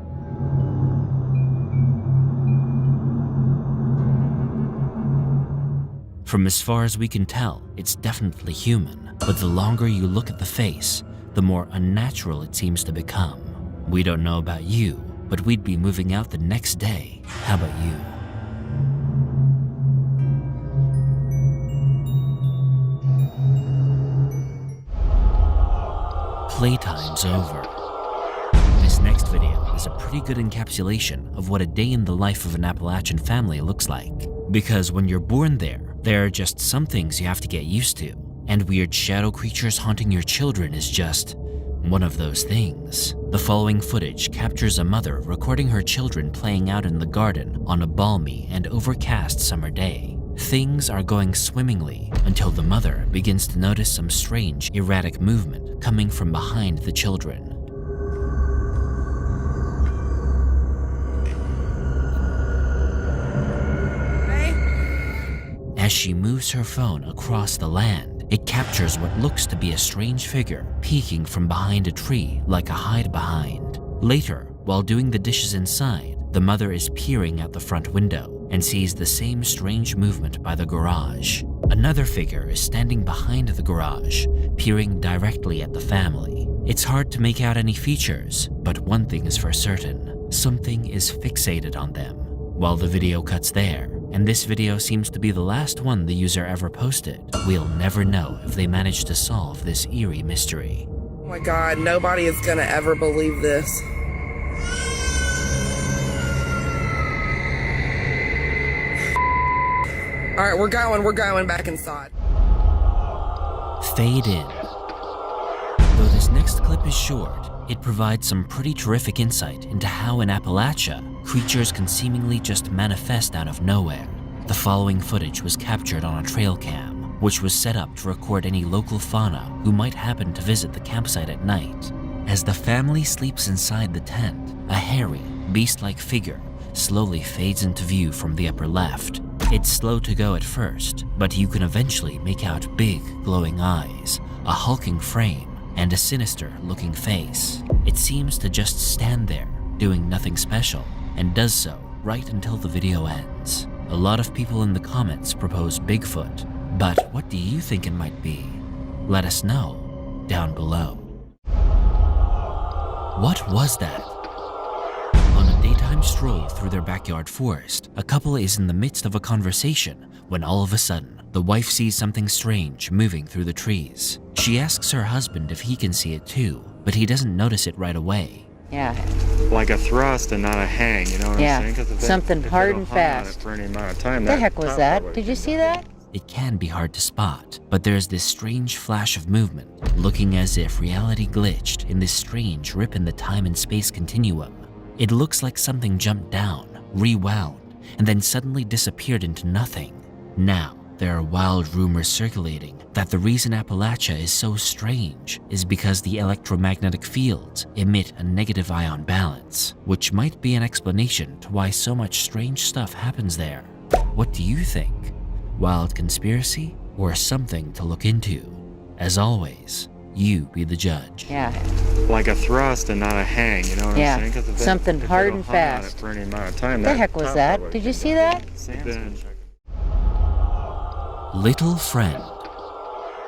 From as far as we can tell, it's definitely human, but the longer you look at the face, the more unnatural it seems to become. We don't know about you, but we'd be moving out the next day. How about you? Playtime's over. This next video is a pretty good encapsulation of what a day in the life of an Appalachian family looks like. Because when you're born there are just some things you have to get used to, and weird shadow creatures haunting your children is just one of those things. The following footage captures a mother recording her children playing out in the garden on a balmy and overcast summer day. Things are going swimmingly until the mother begins to notice some strange, erratic movement coming from behind the children. As she moves her phone across the land, it captures what looks to be a strange figure peeking from behind a tree like a hide-behind. Later, while doing the dishes inside, the mother is peering out the front window and sees the same strange movement by the garage. Another figure is standing behind the garage, peering directly at the family. It's hard to make out any features, but one thing is for certain: something is fixated on them. While the video cuts there, and this video seems to be the last one the user ever posted, we'll never know if they managed to solve this eerie mystery. Oh my God, nobody is gonna ever believe this. All right, we're going back inside. Fade in. Though this next clip is short, It provides some pretty terrific insight into how in Appalachia, creatures can seemingly just manifest out of nowhere. The following footage was captured on a trail cam, which was set up to record any local fauna who might happen to visit the campsite at night. As the family sleeps inside the tent, a hairy, beast-like figure slowly fades into view from the upper left. It's slow to go at first, but you can eventually make out big, glowing eyes, a hulking frame, and a sinister-looking face. It seems to just stand there, doing nothing special, and does so right until the video ends. A lot of people in the comments propose Bigfoot, but what do you think it might be? Let us know down below. What was that? On a daytime stroll through their backyard forest, a couple is in the midst of a conversation when all of a sudden, the wife sees something strange moving through the trees. She asks her husband if he can see it too, but he doesn't notice it right away. Yeah. Like a thrust and not a hang, you know what I'm saying? 'Cause if something if hard they don't and hung on it fast. for any amount of time, The heck was that? Did you see that? It can be hard to spot, but there's this strange flash of movement, looking as if reality glitched in this strange rip in the time and space continuum. It looks like something jumped down, rewound, and then suddenly disappeared into nothing. Now, there are wild rumors circulating that the reason Appalachia is so strange is because the electromagnetic fields emit a negative ion balance, which might be an explanation to why so much strange stuff happens there. What do you think? Wild conspiracy or something to look into? As always, you be the judge. Yeah. Like a thrust and not a hang, you know what I'm saying? 'Cause if they- something if they hard don't and hung on it fast. for any amount of time, The heck was that? Did you see that? Little Friend.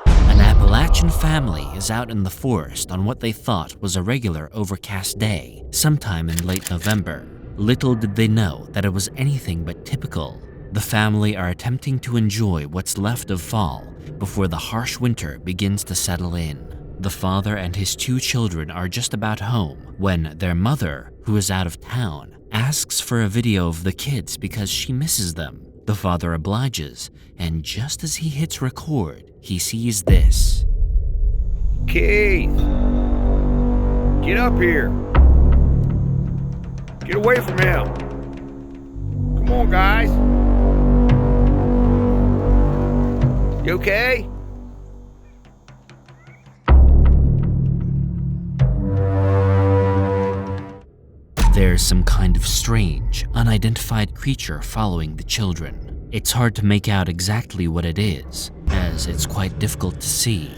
An Appalachian family is out in the forest on what they thought was a regular overcast day, sometime in late November. Little did they know that it was anything but typical. The family are attempting to enjoy what's left of fall before the harsh winter begins to settle in. The father and his 2 children are just about home when their mother, who is out of town, asks for a video of the kids because she misses them. The father obliges, and just as he hits record, he sees this. Keith! Get up here! Get away from him! Come on, guys! You okay? There's some kind of strange, unidentified creature following the children. It's hard to make out exactly what it is, as it's quite difficult to see.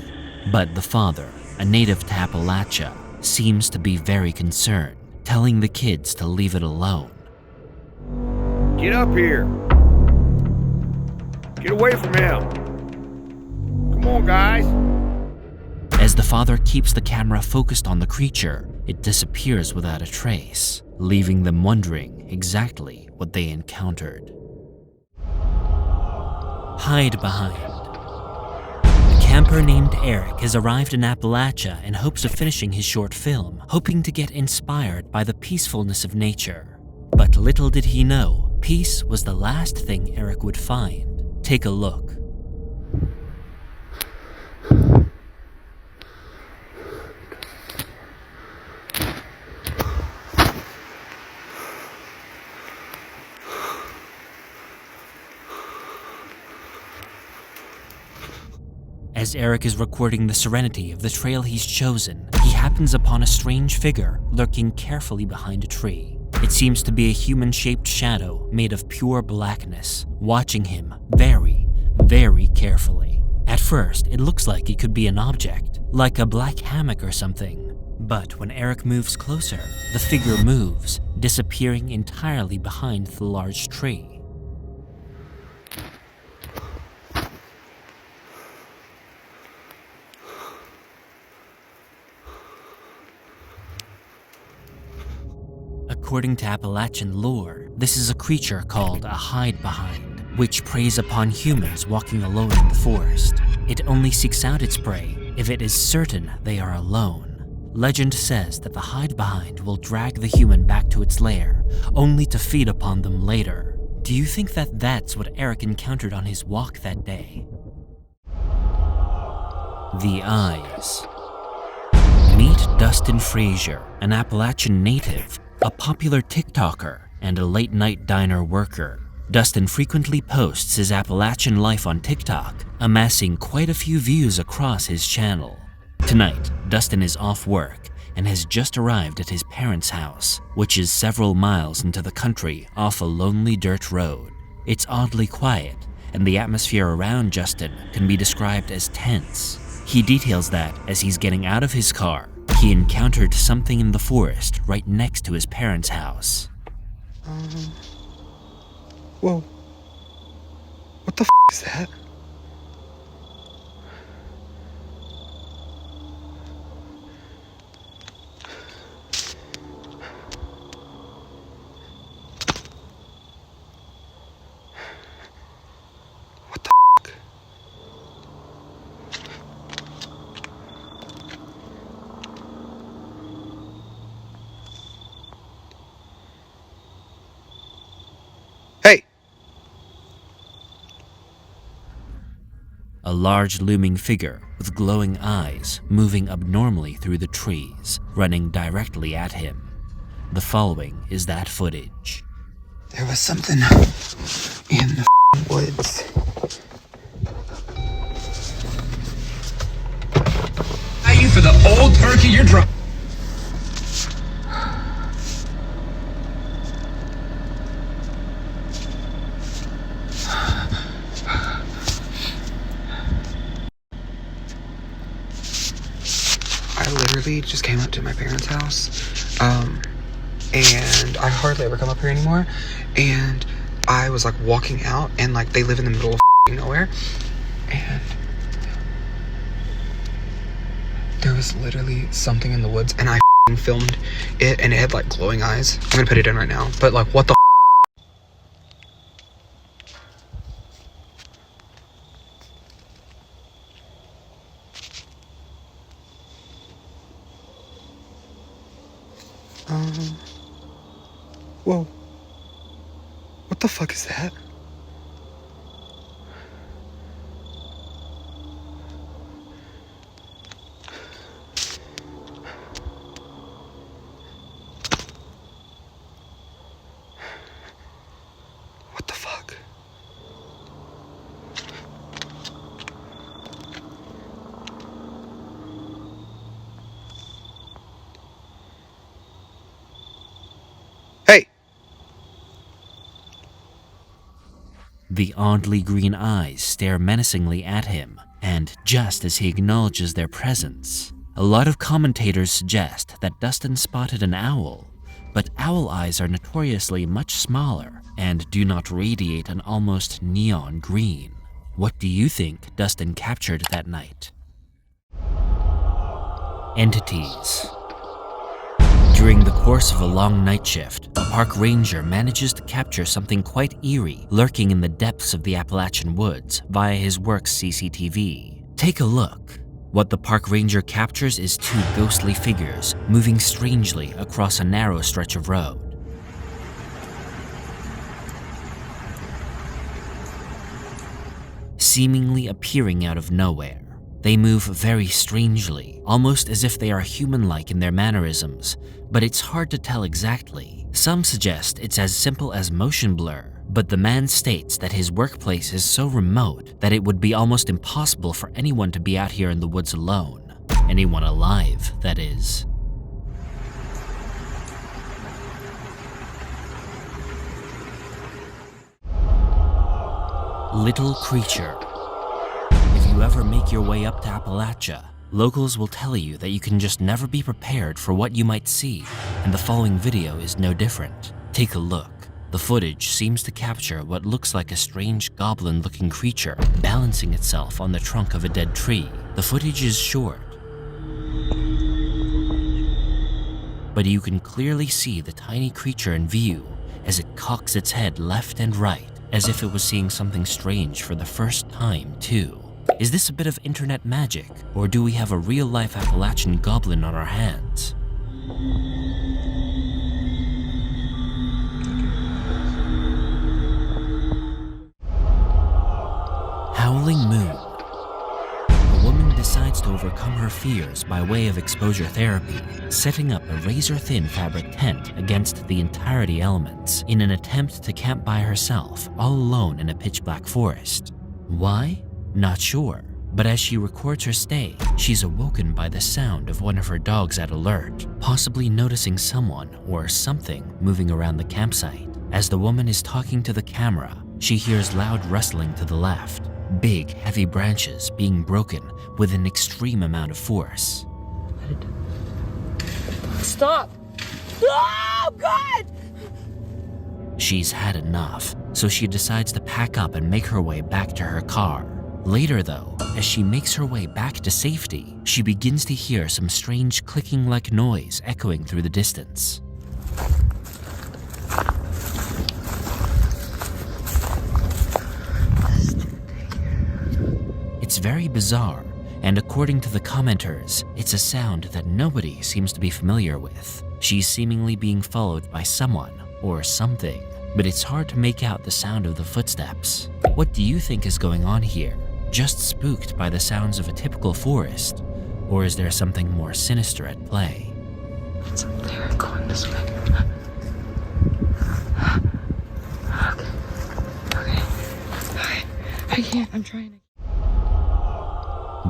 But the father, a native to Appalachia, seems to be very concerned, telling the kids to leave it alone. Get up here! Get away from him! Come on, guys! As the father keeps the camera focused on the creature, it disappears without a trace, leaving them wondering exactly what they encountered. Hide behind. A camper named Eric has arrived in Appalachia in hopes of finishing his short film, hoping to get inspired by the peacefulness of nature. But little did he know, peace was the last thing Eric would find. Take a look. As Eric is recording the serenity of the trail he's chosen, he happens upon a strange figure lurking carefully behind a tree. It seems to be a human-shaped shadow made of pure blackness, watching him very, very carefully. At first, it looks like it could be an object, like a black hammock or something. But when Eric moves closer, the figure moves, disappearing entirely behind the large tree. According to Appalachian lore, this is a creature called a hide-behind, which preys upon humans walking alone in the forest. It only seeks out its prey if it is certain they are alone. Legend says that the hide-behind will drag the human back to its lair, only to feed upon them later. Do you think that that's what Eric encountered on his walk that day? The eyes. Meet Meet Dustin Frazier, an Appalachian native, a popular TikToker, and a late-night diner worker. Dustin frequently posts his Appalachian life on TikTok, amassing quite a few views across his channel. Tonight, Dustin is off work and has just arrived at his parents' house, which is several miles into the country off a lonely dirt road. It's oddly quiet, and the atmosphere around Justin can be described as tense. He details that as he's getting out of his car, he encountered something in the forest right next to his parents' house. Whoa. What the is that? A large looming figure with glowing eyes moving abnormally through the trees, running directly at him. The following is that footage. There was something in the woods. Thank you for the old turkey you're drunk. I literally just came up to my parents' house, and I hardly ever come up here anymore, and I was like walking out, and like they live in the middle of nowhere, and there was literally something in the woods, and I filmed it, and it had like glowing eyes. I'm gonna put it in right now, but like what the Whoa. What the fuck is that? What the fuck? Hey! The oddly green eyes stare menacingly at him, and just as he acknowledges their presence, a lot of commentators suggest that Dustin spotted an owl, but owl eyes are notoriously much smaller and do not radiate an almost neon green. What do you think Dustin captured that night? Entities. During the course of a long night shift, a park ranger manages to capture something quite eerie lurking in the depths of the Appalachian woods via his work's CCTV. Take a look. What the park ranger captures is two ghostly figures moving strangely across a narrow stretch of road. Seemingly appearing out of nowhere, they move very strangely, almost as if they are human-like in their mannerisms, but it's hard to tell exactly. Some suggest it's as simple as motion blur, but the man states that his workplace is so remote that it would be almost impossible for anyone to be out here in the woods alone. Anyone alive, that is. Little creature. If you ever make your way up to Appalachia, locals will tell you that you can just never be prepared for what you might see, and the following video is no different. Take a look. The footage seems to capture what looks like a strange goblin-looking creature balancing itself on the trunk of a dead tree. The footage is short, but you can clearly see the tiny creature in view as it cocks its head left and right, as if it was seeing something strange for the first time, too. Is this a bit of internet magic, or do we have a real-life Appalachian goblin on our hands? Howling moon. A woman decides decides to overcome her fears by way of exposure therapy, setting up a razor-thin fabric tent against the entirety elements in an attempt to camp by herself, all alone in a pitch-black forest. Why? Not sure. But as she records her stay, she's awoken by the sound of one of her dogs at alert, possibly noticing someone or something moving around the campsite. As the woman is talking to the camera, she hears loud rustling to the left, big, heavy branches being broken with an extreme amount of force. Stop! Oh, God! She's had enough, so she decides to pack up and make her way back to her car. Later though, as she makes her way back to safety, she begins to hear some strange clicking-like noise echoing through the distance. It's very bizarre, and according to the commenters, it's a sound that nobody seems to be familiar with. She's seemingly being followed by someone or something, but it's hard to make out the sound of the footsteps. What do you think is going on here? Just spooked by the sounds of a typical forest? Or is there something more sinister at play? It's up there, going this way. Okay. I can't, I'm trying to.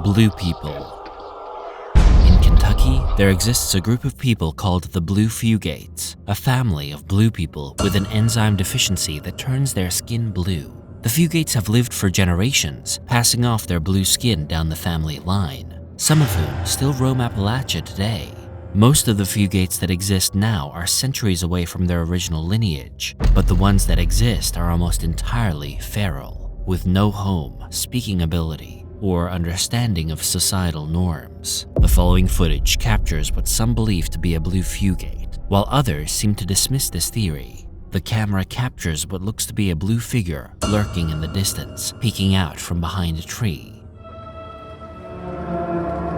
Blue people. In Kentucky, there exists a group of people called the Blue Fugates, a family of blue people with an enzyme deficiency that turns their skin blue. The Fugates have lived for generations, passing off their blue skin down the family line, some of whom still roam Appalachia today. Most of the Fugates that exist now are centuries away from their original lineage, but the ones that exist are almost entirely feral, with no home, speaking ability, or understanding of societal norms. The following footage captures what some believe to be a blue Fugate, while others seem to dismiss this theory. The camera captures what looks to be a blue figure lurking in the distance, peeking out from behind a tree.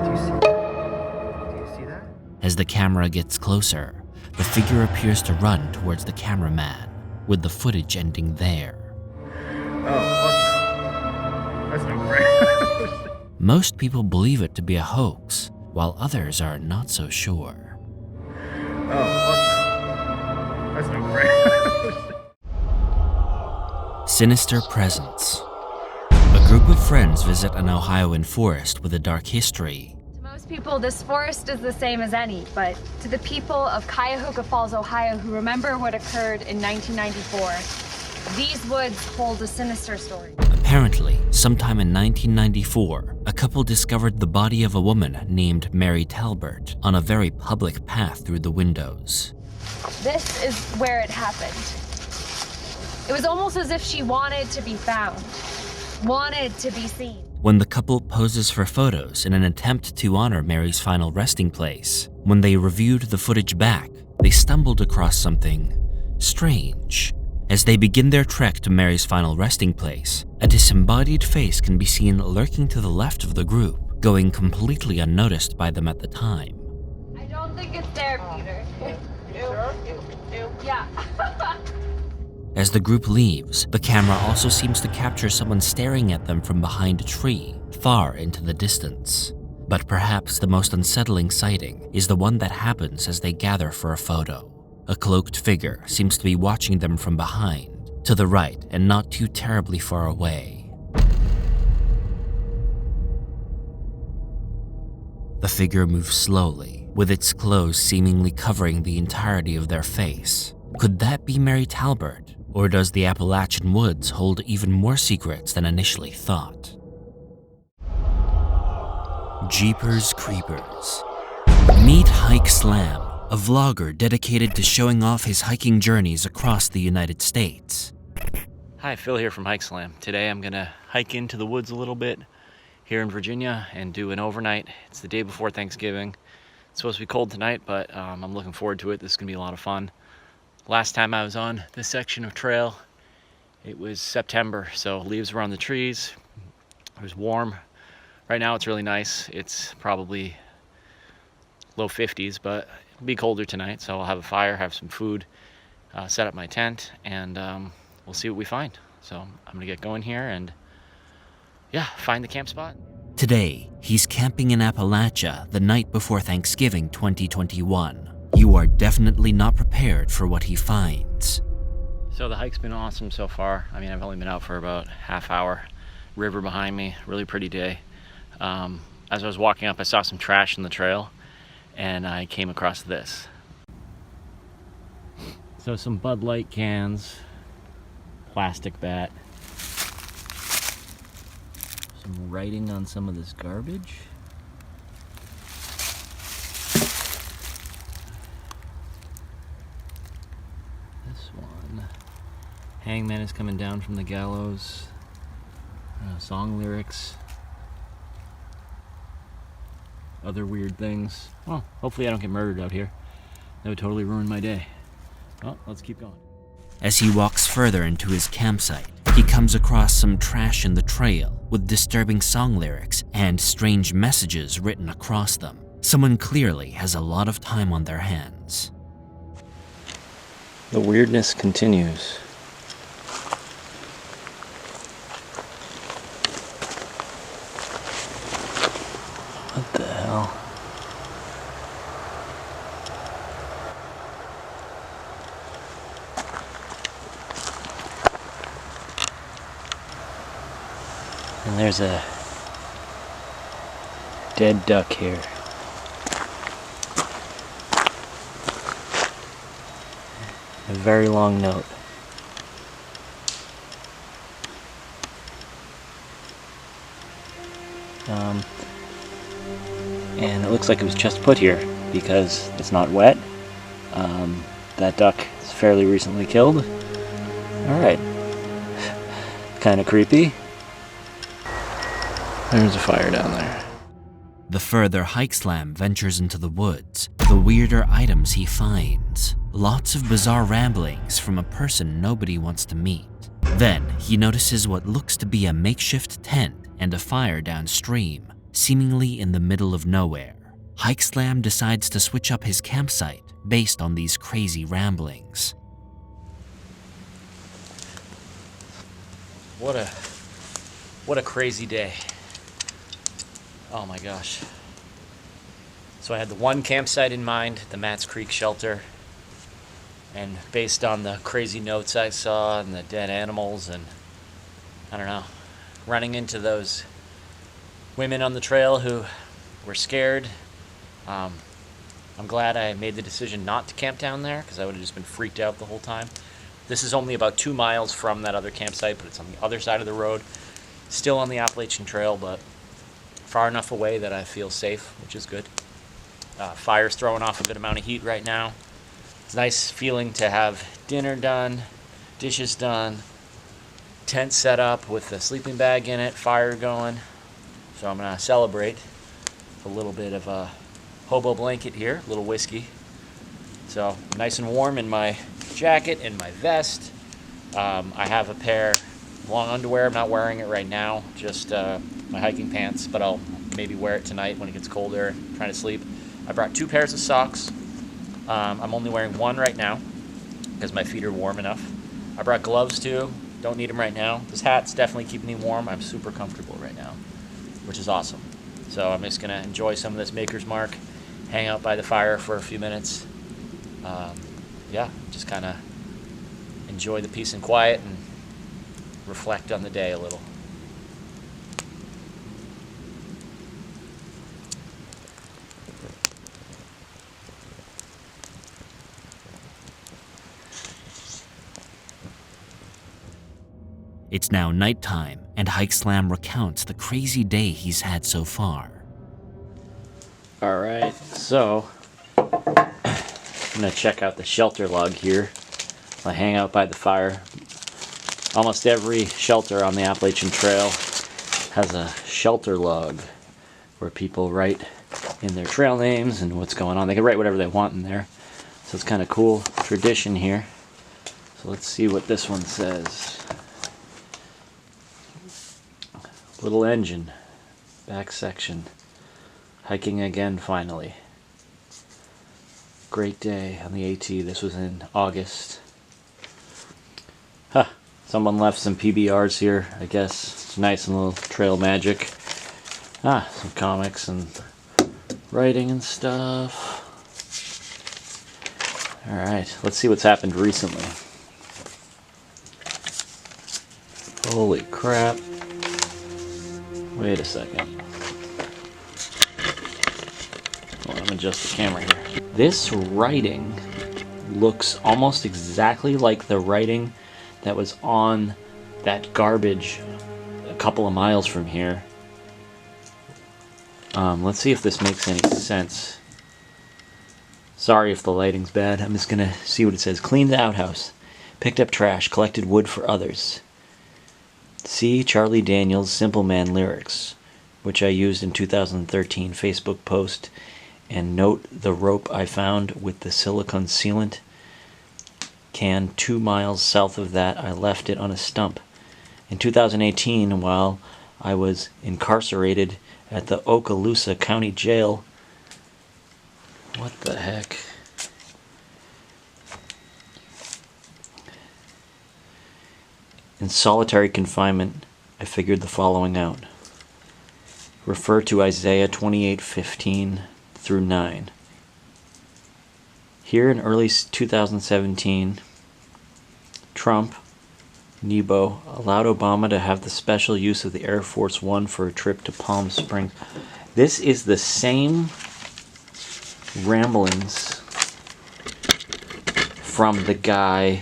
Do you see that? As the camera gets closer, the figure appears to run towards the cameraman, with the footage ending there. Oh, that's no great. Most people believe it to be a hoax, while others are not so sure. Oh, that's no great. Sinister presence. A group of friends visit an Ohioan forest with a dark history. To most people, this forest is the same as any, but to the people of Cuyahoga Falls, Ohio, who remember what occurred in 1994, these woods hold a sinister story. Apparently, sometime in 1994, a couple discovered the body of a woman named Mary Talbert on a very public path through the windows. This is where it happened. It was almost as if she wanted to be found, wanted to be seen. When the couple poses for photos in an attempt to honor Mary's final resting place, when they reviewed the footage back, they stumbled across something strange. As they begin their trek to Mary's final resting place, a disembodied face can be seen lurking to the left of the group, going completely unnoticed by them at the time. I don't think it's there, Peter. Yeah. As the group leaves, the camera also seems to capture someone staring at them from behind a tree, far into the distance. But perhaps the most unsettling sighting is the one that happens as they gather for a photo. A cloaked figure seems to be watching them from behind, to the right and not too terribly far away. The figure moves slowly, with its clothes seemingly covering the entirety of their face. Could that be Mary Talbert? Or does the Appalachian woods hold even more secrets than initially thought? Jeepers Creepers. Meet Hike Slam, a vlogger dedicated to showing off his hiking journeys across the United States. Hi, Phil here from Hike Slam. Today I'm gonna hike into the woods a little bit here in Virginia and do an overnight. It's the day before Thanksgiving. It's supposed to be cold tonight, but I'm looking forward to it. This is gonna be a lot of fun. Last time I was on this section of trail, it was September, so leaves were on the trees. It was warm. Right now it's really nice. It's probably low 50s, but it'll be colder tonight, so I'll have a fire, have some food, set up my tent, and we'll see what we find. So I'm gonna get going here and yeah, find the camp spot. Today, he's camping in Appalachia the night before Thanksgiving 2021. You are definitely not prepared for what he finds. So the hike's been awesome so far. I mean, I've only been out for about half hour. River behind me, really pretty day. As I was walking up, I saw some trash in the trail and I came across this. So some Bud Light cans, plastic bat, some writing on some of this garbage. This one. Hangman is coming down from the gallows. Song lyrics. Other weird things. Well, hopefully I don't get murdered out here. That would totally ruin my day. Well, let's keep going. As he walks further into his campsite, he comes across some trash in the trail with disturbing song lyrics and strange messages written across them. Someone clearly has a lot of time on their hands. The weirdness continues. What the hell? And there's a dead duck here. A very long note. And it looks like it was just put here because it's not wet. That duck is fairly recently killed. Alright. Kind of creepy. There's a fire down there. The further Hikeslam ventures into the woods, the weirder items he finds. Lots of bizarre ramblings from a person nobody wants to meet. Then he notices what looks to be a makeshift tent and a fire downstream, seemingly in the middle of nowhere. Hikeslam decides to switch up his campsite based on these crazy ramblings. What a crazy day. Oh my gosh. So I had the one campsite in mind, the Mats Creek shelter. And based on the crazy notes I saw and the dead animals and, I don't know, running into those women on the trail who were scared, I'm glad I made the decision not to camp down there because I would have just been freaked out the whole time. This is only about 2 miles from that other campsite, but it's on the other side of the road. Still on the Appalachian Trail, but far enough away that I feel safe, which is good. Fire's throwing off a good amount of heat right now. It's a nice feeling to have dinner done, dishes done, tent set up with a sleeping bag in it, fire going. So I'm going to celebrate with a little bit of a hobo blanket here, a little whiskey. So nice and warm in my jacket and my vest. I have a pair of long underwear. I'm not wearing it right now, just my hiking pants, but I'll maybe wear it tonight when it gets colder, trying to sleep. I brought 2 pairs of socks. I'm only wearing one right now because my feet are warm enough. I brought gloves too. Don't need them right now. This hat's definitely keeping me warm. I'm super comfortable right now, which is awesome. So I'm just going to enjoy some of this Maker's Mark, hang out by the fire for a few minutes. Yeah, just kind of enjoy the peace and quiet and reflect on the day a little. It's now nighttime, and Hikeslam recounts the crazy day he's had so far. Alright, so I'm going to check out the shelter log here. I hang out by the fire. Almost every shelter on the Appalachian Trail has a shelter log where people write in their trail names and what's going on. They can write whatever they want in there. So it's kind of cool tradition here. So let's see what this one says. Little engine, back section. Hiking again finally. Great day on the AT. This was in August. Huh. Someone left some PBRs here, I guess. It's nice and little trail magic. Some comics and writing and stuff. Alright, let's see what's happened recently. Holy crap. Wait a second. Hold on, I'm gonna adjust the camera here. This writing looks almost exactly like the writing that was on that garbage a couple of miles from here. Let's see if this makes any sense. Sorry if the lighting's bad. I'm just gonna see what it says. Cleaned the outhouse. Picked up trash. Collected wood for others. See Charlie Daniels' Simple Man lyrics, which I used in 2013 Facebook post. And note the rope I found with the silicone sealant can 2 miles south of that. I left it on a stump. In 2018, while I was incarcerated at the Okaloosa County Jail. What the heck? In solitary confinement, I figured the following out. Refer to Isaiah 28:15 through 9. Here in early 2017, Trump, Nebo, allowed Obama to have the special use of the Air Force One for a trip to Palm Springs. This is the same ramblings from the guy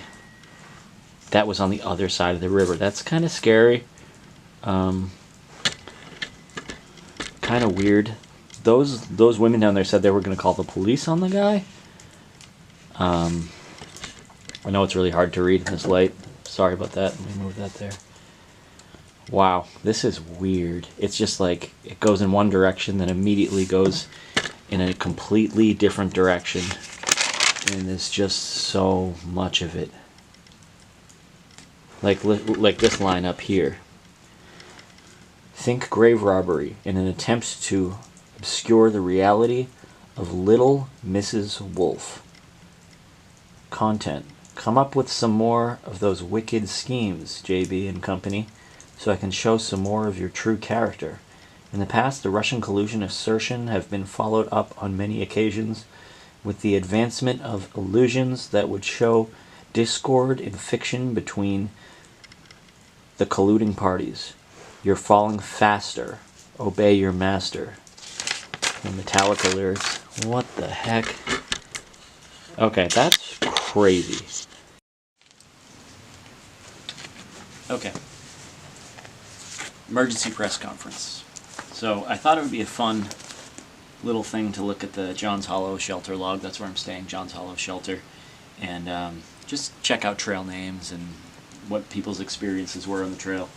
that was on the other side of the river. That's kind of scary. Kind of weird. Those women down there said they were going to call the police on the guy. I know it's really hard to read in this light. Sorry about that. Let me move that there. Wow, this is weird. It's just like it goes in one direction, then immediately goes in a completely different direction. And there's just so much of it. Like this line up here. Think grave robbery in an attempt to obscure the reality of Little Mrs. Wolf. Content. Come up with some more of those wicked schemes, JB and company, so I can show some more of your true character. In the past, the Russian collusion assertion have been followed up on many occasions with the advancement of illusions that would show discord in fiction between the colluding parties. You're falling faster. Obey your master. The Metallica lyrics. What the heck? Okay, that's crazy. Okay. Emergency press conference. So I thought it would be a fun little thing to look at the Johns Hollow shelter log. That's where I'm staying, Johns Hollow shelter. And just check out trail names and what people's experiences were on the trail.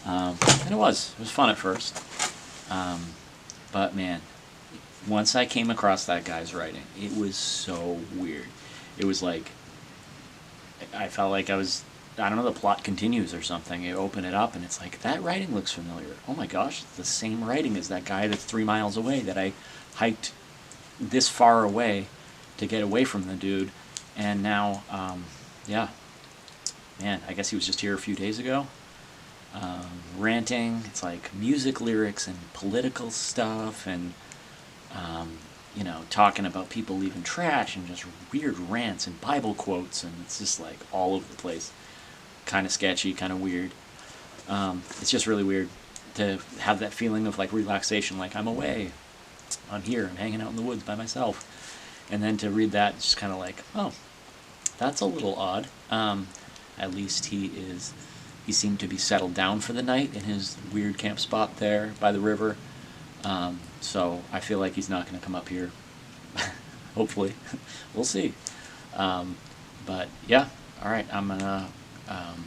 And it was fun at first. But man, once I came across that guy's writing, it was so weird. It was like, I felt like I was, I don't know, the plot continues or something. You open it up and it's like, that writing looks familiar. Oh my gosh, it's the same writing as that guy that's 3 miles away that I hiked this far away to get away from the dude. And now, yeah, man, I guess he was just here a few days ago. Ranting, it's like music lyrics and political stuff and, you know, talking about people leaving trash and just weird rants and Bible quotes, and it's just like all over the place. Kind of sketchy, kind of weird. It's just really weird to have that feeling of like relaxation, like I'm away, I'm here, I'm hanging out in the woods by myself. And then to read that, it's just kind of like, oh, that's a little odd. At least he seemed to be settled down for the night in his weird camp spot there by the river. So I feel like he's not going to come up here. Hopefully. We'll see. But yeah, all right, I'm going to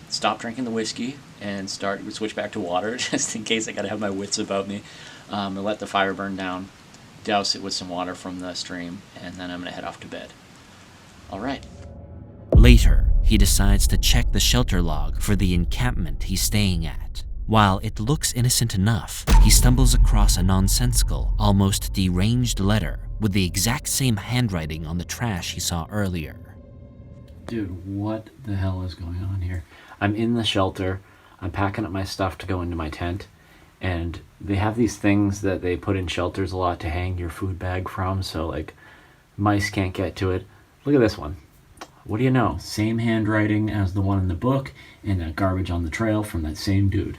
stop drinking the whiskey and switch back to water just in case I got to have my wits about me. And let the fire burn down, douse it with some water from the stream, and then I'm going to head off to bed. All right. Later, he decides to check the shelter log for the encampment he's staying at. While it looks innocent enough, he stumbles across a nonsensical, almost deranged letter with the exact same handwriting on the trash he saw earlier. Dude, what the hell is going on here? I'm in the shelter, I'm packing up my stuff to go into my tent, And they have these things that they put in shelters a lot to hang your food bag from, so like mice can't get to it. Look at this one. What do you know? Same handwriting as the one in the book, and that garbage on the trail from that same dude.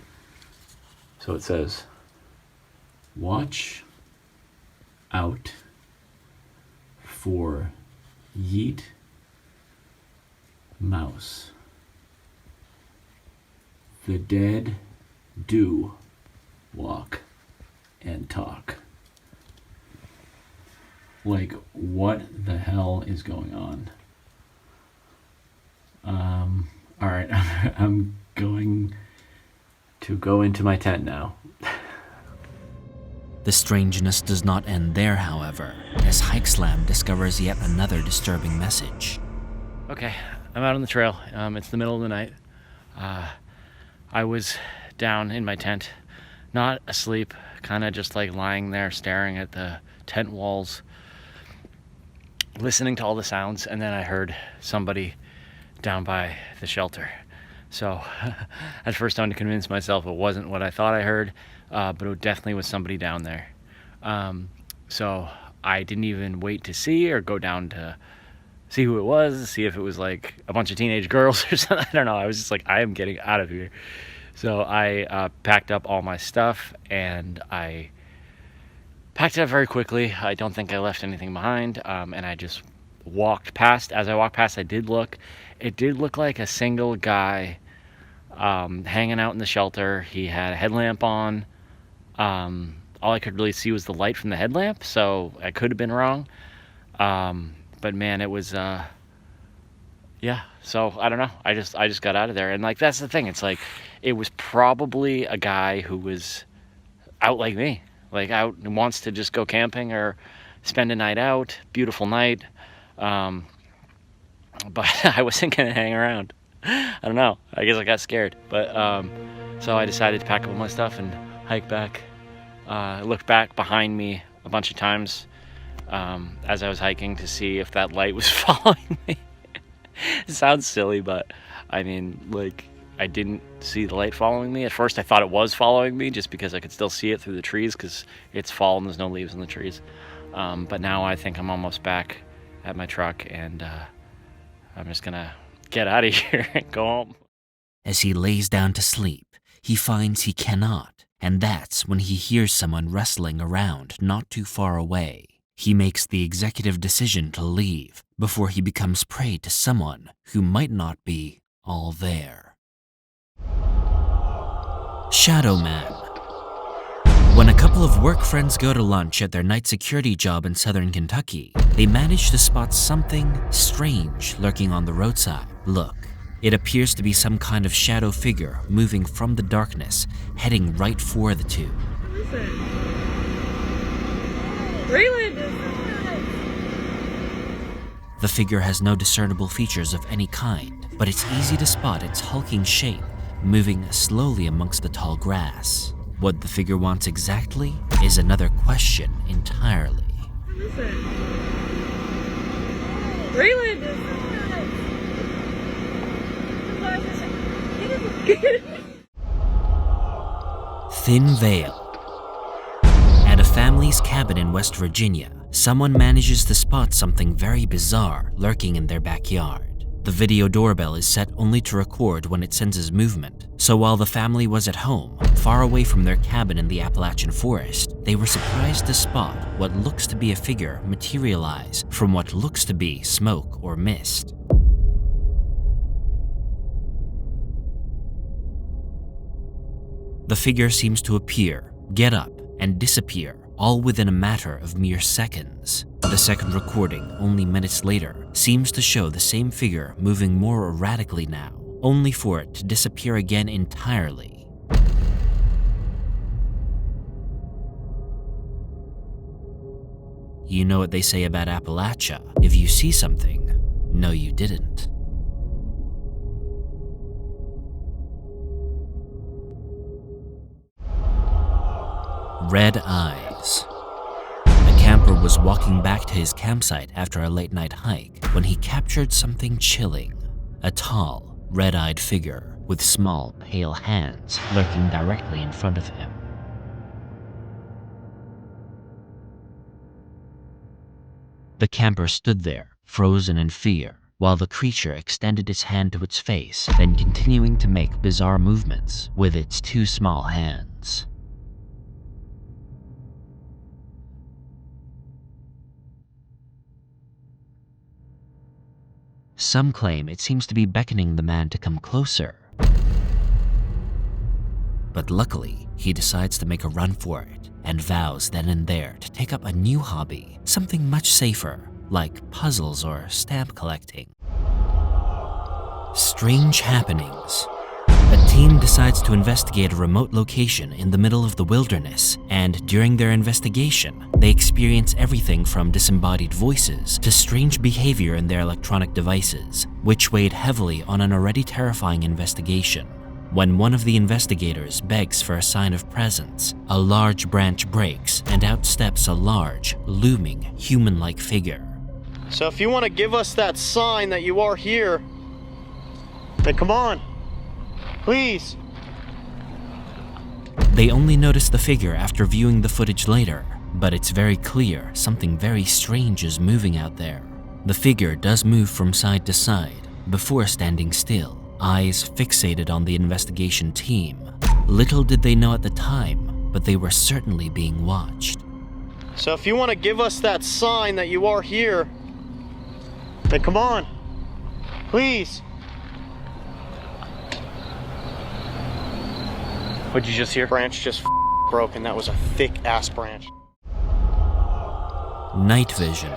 So it says, watch out for yeet mouse. The dead do walk and talk. Like, what the hell is going on? Alright, I'm going to go into my tent now. The strangeness does not end there, however, as Hikeslam discovers yet another disturbing message. Okay, I'm out on the trail. It's the middle of the night. I was down in my tent, not asleep, kind of just like lying there staring at the tent walls, listening to all the sounds, and then I heard somebody down by the shelter. So at first I had to convince myself it wasn't what I thought I heard, but it definitely was somebody down there. So I didn't even wait to see or go down to see who it was, see if it was like a bunch of teenage girls or something. I don't know. I was just like, I am getting out of here. So I packed up all my stuff, and I packed it up very quickly. I don't think I left anything behind, and I just walked past. As I walked past, I did look. It did look like a single guy hanging out in the shelter. He had a headlamp on. All I could really see was the light from the headlamp, so I could have been wrong. But man, it was yeah. So I don't know. I just got out of there, and like that's the thing. It's like it was probably a guy who was out like me, like out and wants to just go camping or spend a night out. Beautiful night. But I wasn't gonna hang around. I don't know. I guess I got scared. But so I decided to pack up all my stuff and hike back. I looked back behind me a bunch of times as I was hiking to see if that light was following me. It sounds silly, but I mean, like, I didn't see the light following me. At first I thought it was following me just because I could still see it through the trees because it's fall and there's no leaves in the trees. But now I think I'm almost back at my truck, and I'm just gonna get out of here and go home. As he lays down to sleep, he finds he cannot, and that's when he hears someone wrestling around not too far away. He makes the executive decision to leave before he becomes prey to someone who might not be all there. Shadow Man. When a couple of work friends go to lunch at their night security job in southern Kentucky, they manage to spot something strange lurking on the roadside. Look, it appears to be some kind of shadow figure moving from the darkness, heading right for the two. The figure has no discernible features of any kind, but it's easy to spot its hulking shape, moving slowly amongst the tall grass. What the figure wants exactly is another question entirely. Thin Veil. At a family's cabin in West Virginia, someone manages to spot something very bizarre lurking in their backyard. The video doorbell is set only to record when it senses movement, so while the family was at home, far away from their cabin in the Appalachian forest, they were surprised to spot what looks to be a figure materialize from what looks to be smoke or mist. The figure seems to appear, get up, and disappear, all within a matter of mere seconds. The second recording, only minutes later, seems to show the same figure moving more erratically now, only for it to disappear again entirely. You know what they say about Appalachia. If you see something, no you didn't. Red Eyes. A camper was walking back to his campsite after a late-night hike when he captured something chilling. A tall, red-eyed figure with small, pale hands lurking directly in front of him. The camper stood there, frozen in fear, while the creature extended its hand to its face, then continuing to make bizarre movements with its two small hands. Some claim it seems to be beckoning the man to come closer. But luckily, he decides to make a run for it and vows then and there to take up a new hobby, something much safer, like puzzles or stamp collecting. Strange happenings. A team decides to investigate a remote location in the middle of the wilderness, and during their investigation, they experience everything from disembodied voices to strange behavior in their electronic devices, which weighed heavily on an already terrifying investigation. When one of the investigators begs for a sign of presence, a large branch breaks and out steps a large, looming, human-like figure. So if you want to give us that sign that you are here, then come on. Please. They only notice the figure after viewing the footage later, but it's very clear something very strange is moving out there. The figure does move from side to side before standing still, eyes fixated on the investigation team. Little did they know at the time, but they were certainly being watched. So if you want to give us that sign that you are here, then come on. Please. What'd you just hear? Branch just broke, and that was a thick-ass branch. Night vision.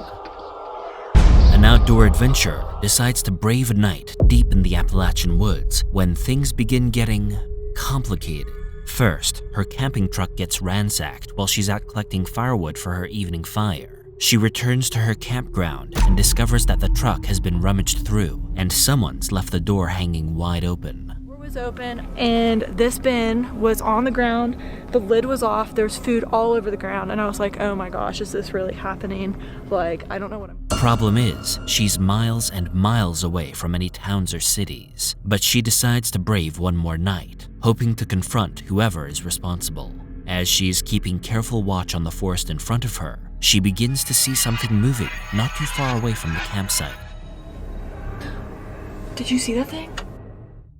An outdoor adventurer decides to brave a night deep in the Appalachian woods when things begin getting complicated. First, her camping truck gets ransacked while she's out collecting firewood for her evening fire. She returns to her campground and discovers that the truck has been rummaged through and someone's left the door hanging wide open. Was open and this bin was on the ground, the lid was off, there's food all over the ground, and I was like, oh my gosh, is this really happening? Like, I don't know what I'm... Problem is, she's miles and miles away from any towns or cities, but she decides to brave one more night, hoping to confront whoever is responsible. As she's keeping careful watch on the forest in front of her, she begins to see something moving not too far away from the campsite. Did you see that thing?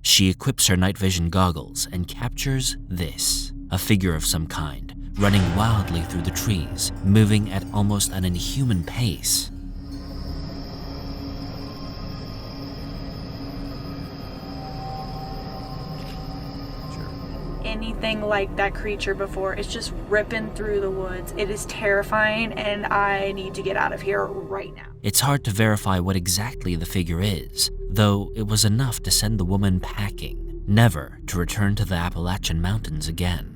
She equips her night vision goggles and captures this, a figure of some kind, running wildly through the trees, moving at almost an inhuman pace. Anything like that creature before. It's just ripping through the woods. It is terrifying, and I need to get out of here right now. It's hard to verify what exactly the figure is, though it was enough to send the woman packing, never to return to the Appalachian Mountains again.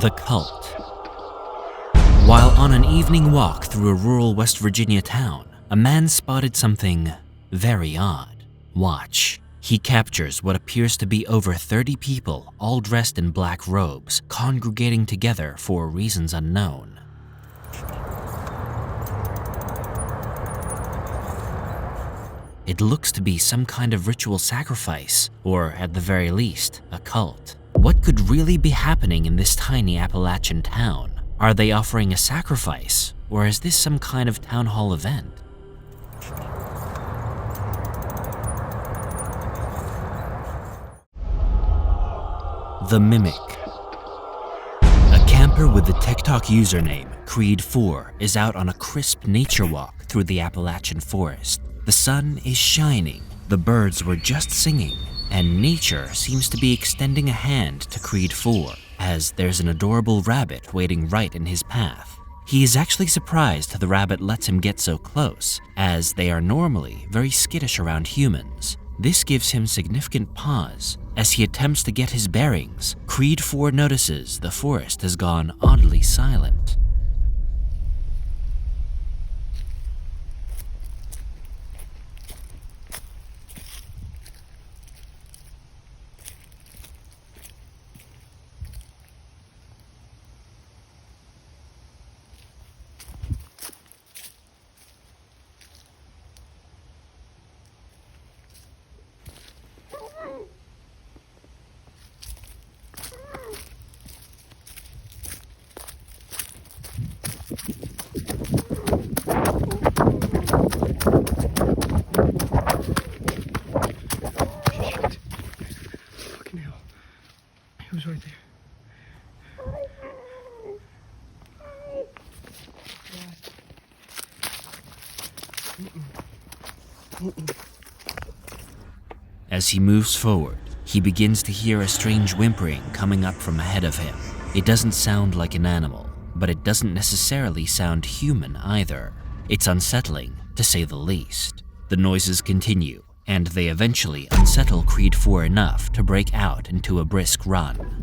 The Cult. While on an evening walk through a rural West Virginia town, a man spotted something very odd. Watch. He captures what appears to be over 30 people, all dressed in black robes, congregating together for reasons unknown. It looks to be some kind of ritual sacrifice, or at the very least, a cult. What could really be happening in this tiny Appalachian town? Are they offering a sacrifice, or is this some kind of town hall event? The Mimic. A camper with the TikTok username Creed4 is out on a crisp nature walk through the Appalachian forest. The sun is shining, the birds were just singing, and nature seems to be extending a hand to Creed4, as there's an adorable rabbit waiting right in his path. He is actually surprised the rabbit lets him get so close, as they are normally very skittish around humans. This gives him significant pause. As he attempts to get his bearings, Creed4 notices the forest has gone oddly silent. As he moves forward, he begins to hear a strange whimpering coming up from ahead of him. It doesn't sound like an animal, but it doesn't necessarily sound human either. It's unsettling, to say the least. The noises continue, and they eventually unsettle Creed 4 enough to break out into a brisk run.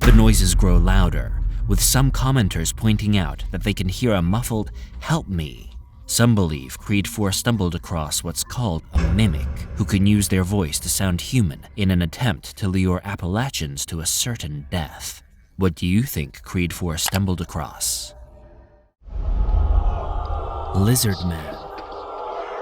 The noises grow louder, with some commenters pointing out that they can hear a muffled "help me." Some believe Creed 4 stumbled across what's called a mimic, who can use their voice to sound human in an attempt to lure Appalachians to a certain death. What do you think Creed 4 stumbled across? Lizard Man.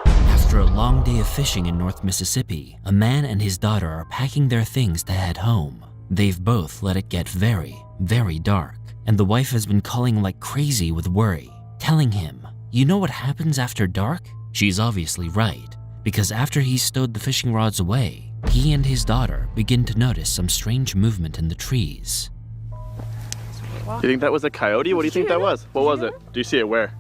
After a long day of fishing in North Mississippi, a man and his daughter are packing their things to head home. They've both let it get very, very dark, and the wife has been calling like crazy with worry, telling him, "You know what happens after dark?" She's obviously right, because after he stowed the fishing rods away, he and his daughter begin to notice some strange movement in the trees. Do you think that was a coyote? What do you think that was? What was it? Do you see it where?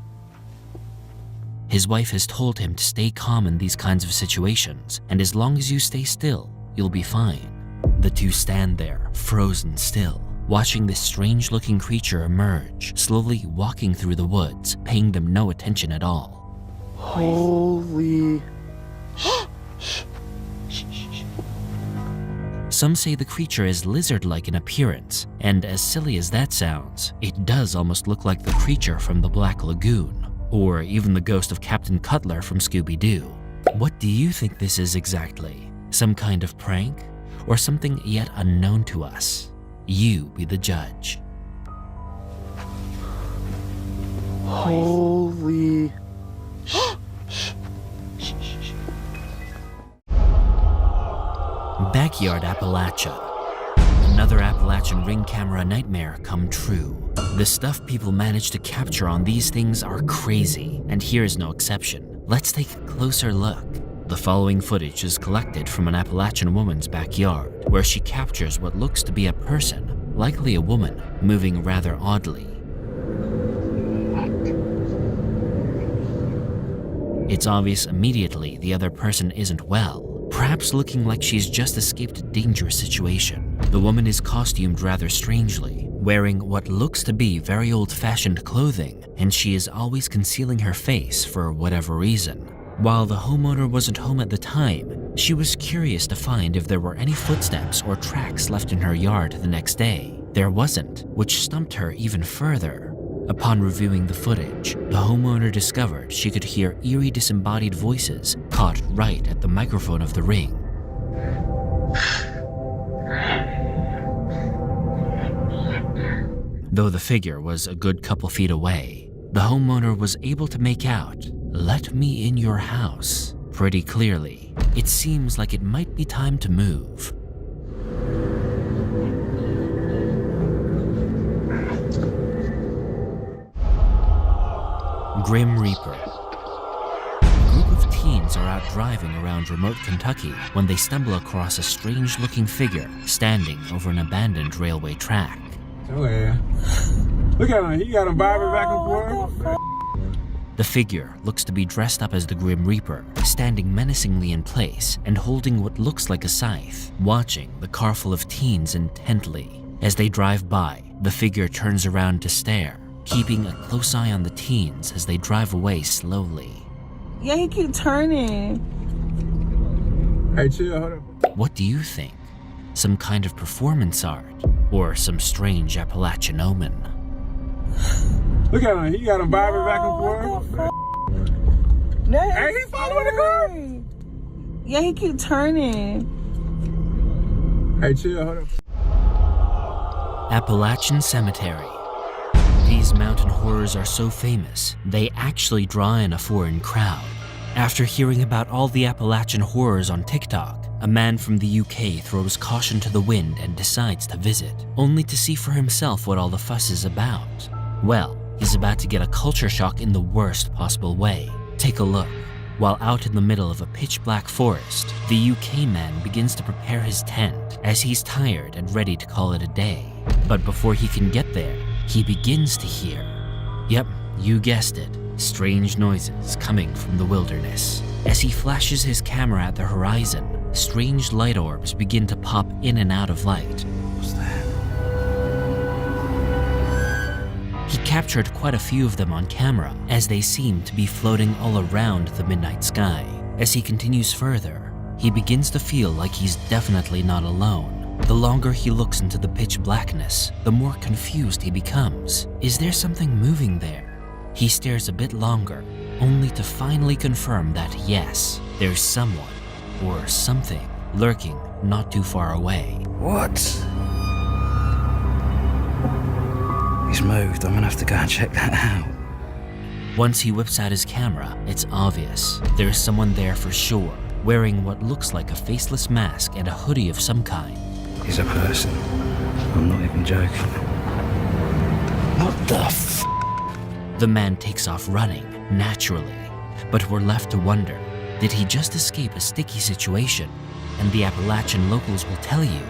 His wife has told him to stay calm in these kinds of situations, and as long as you stay still, you'll be fine. The two stand there, frozen still, watching this strange-looking creature emerge, slowly walking through the woods, paying them no attention at all. Holy... Some say the creature is lizard-like in appearance, and as silly as that sounds, it does almost look like the creature from the Black Lagoon, or even the ghost of Captain Cutler from Scooby-Doo. What do you think this is exactly? Some kind of prank? Or something yet unknown to us? You be the judge. Holy... Backyard Appalachia. Another Appalachian ring camera nightmare come true. The stuff people manage to capture on these things are crazy, and here is no exception. Let's take a closer look. The following footage is collected from an Appalachian woman's backyard, where she captures what looks to be a person, likely a woman, moving rather oddly. It's obvious immediately the other person isn't well, perhaps looking like she's just escaped a dangerous situation. The woman is costumed rather strangely, wearing what looks to be very old-fashioned clothing, and she is always concealing her face for whatever reason. While the homeowner wasn't home at the time, she was curious to find if there were any footsteps or tracks left in her yard the next day. There wasn't, which stumped her even further. Upon reviewing the footage, the homeowner discovered she could hear eerie disembodied voices caught right at the microphone of the ring. Though the figure was a good couple feet away, the homeowner was able to make out, "Let me in your house," pretty clearly. It seems like it might be time to move. Grim Reaper. A group of teens are out driving around remote Kentucky when they stumble across a strange-looking figure standing over an abandoned railway track. Oh yeah. Look at him, he got him bobbing back and forth. The figure looks to be dressed up as the Grim Reaper, standing menacingly in place and holding what looks like a scythe, watching the car full of teens intently. As they drive by, the figure turns around to stare, keeping a close eye on the teens as they drive away slowly. Yeah, he keep turning. Hey, chill, hold up. What do you think? Some kind of performance art, or some strange Appalachian omen? Look at him, he got him bobbing back and forth. Hey, he following the car. Yeah, he keep turning. Hey, chill, hold up. Appalachian Cemetery. These mountain horrors are so famous, they actually draw in a foreign crowd. After hearing about all the Appalachian horrors on TikTok, a man from the UK throws caution to the wind and decides to visit, only to see for himself what all the fuss is about. Well, he's about to get a culture shock in the worst possible way. Take a look. While out in the middle of a pitch-black forest, the UK man begins to prepare his tent as he's tired and ready to call it a day. But before he can get there, he begins to hear Yep, you guessed it. Strange noises coming from the wilderness. As he flashes his camera at the horizon, strange light orbs begin to pop in and out of light. What's that? He captured quite a few of them on camera, as they seem to be floating all around the midnight sky. As he continues further, he begins to feel like he's definitely not alone. The longer he looks into the pitch blackness, the more confused he becomes. Is there something moving there? He stares a bit longer, only to finally confirm that yes, there's someone or something lurking not too far away. What? He's moved. I'm gonna have to go and check that out. Once he whips out his camera, it's obvious. There's someone there for sure, wearing what looks like a faceless mask and a hoodie of some kind. He's a person. I'm not even joking. What the f? The man takes off running, naturally. But we're left to wonder, did he just escape a sticky situation? And the Appalachian locals will tell you,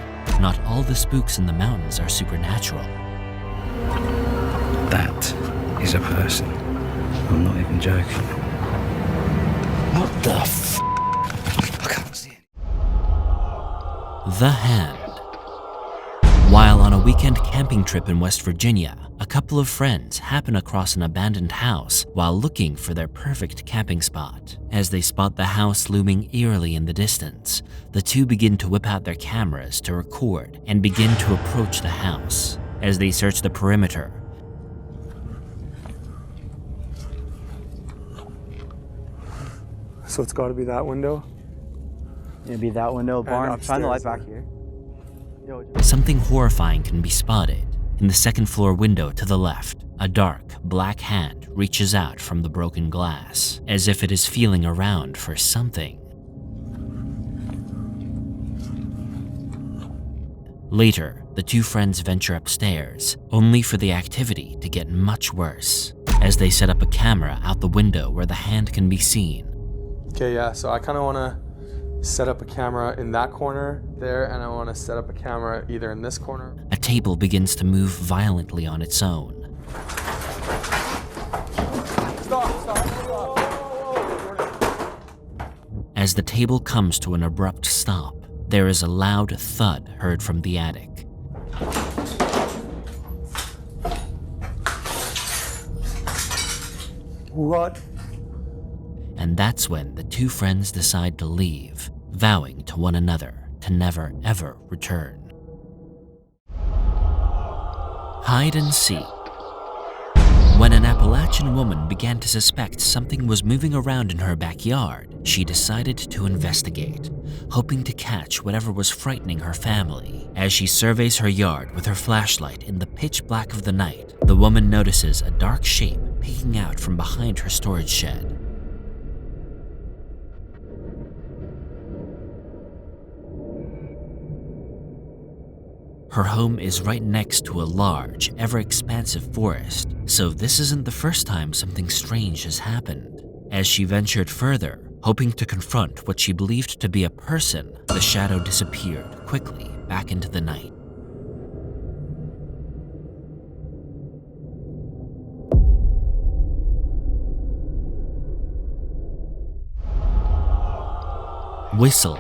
not all the spooks in the mountains are supernatural. That is a person. I'm not even joking. What the f? I can't see it. The Hand. While on a weekend camping trip in West Virginia, a couple of friends happen across an abandoned house while looking for their perfect camping spot. As they spot the house looming eerily in the distance, the two begin to whip out their cameras to record and begin to approach the house. As they search the perimeter, so it's got to be that window? It'd be that window, barn. Shine the light back here. something horrifying can be spotted. In the second floor window to the left, a dark, black hand reaches out from the broken glass, as if it is feeling around for something. Later, the two friends venture upstairs, only for the activity to get much worse, as they set up a camera out the window where the hand can be seen. Okay, yeah, so I kind of want to set up a camera in that corner there, and I want to set up a camera either in this corner. A table begins to move violently on its own. As the table comes to an abrupt stop, there is a loud thud heard from the attic. What? And that's when the two friends decide to leave, vowing to one another to never ever return. Hide and seek. When an Appalachian woman began to suspect something was moving around in her backyard, she decided to investigate, hoping to catch whatever was frightening her family. As she surveys her yard with her flashlight in the pitch black of the night, the woman notices a dark shape peeking out from behind her storage shed. Her home is right next to a large, ever-expansive forest, so this isn't the first time something strange has happened. As she ventured further, hoping to confront what she believed to be a person, the shadow disappeared quickly back into the night. Whistle.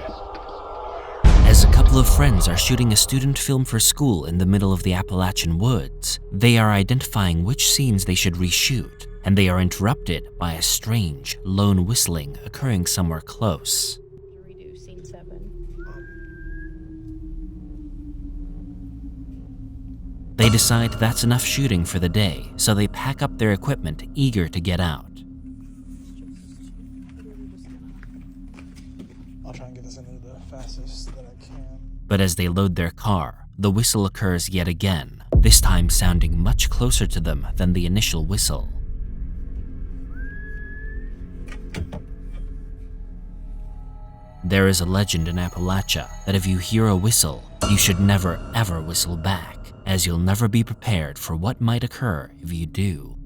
As a couple of friends are shooting a student film for school in the middle of the Appalachian woods, they are identifying which scenes they should reshoot, and they are interrupted by a strange, lone whistling occurring somewhere close. Redo scene 7. They decide that's enough shooting for the day, so they pack up their equipment, eager to get out. I'll try and get this into the fastest that I can. But as they load their car, the whistle occurs yet again, this time sounding much closer to them than the initial whistle. There is a legend in Appalachia that if you hear a whistle, you should never ever whistle back, as you'll never be prepared for what might occur if you do.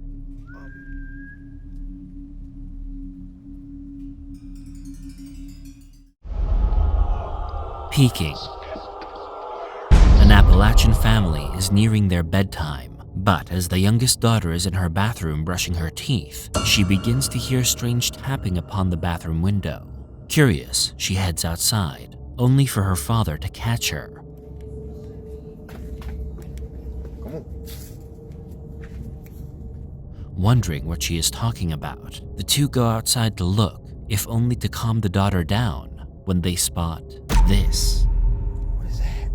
Peeking. An Appalachian family is nearing their bedtime But as the youngest daughter is in her bathroom brushing her teeth, she begins to hear strange tapping upon the bathroom window. Curious, she heads outside, only for her father to catch her. Wondering what she is talking about, the two go outside to look, if only to calm the daughter down, when they spot this. What is that?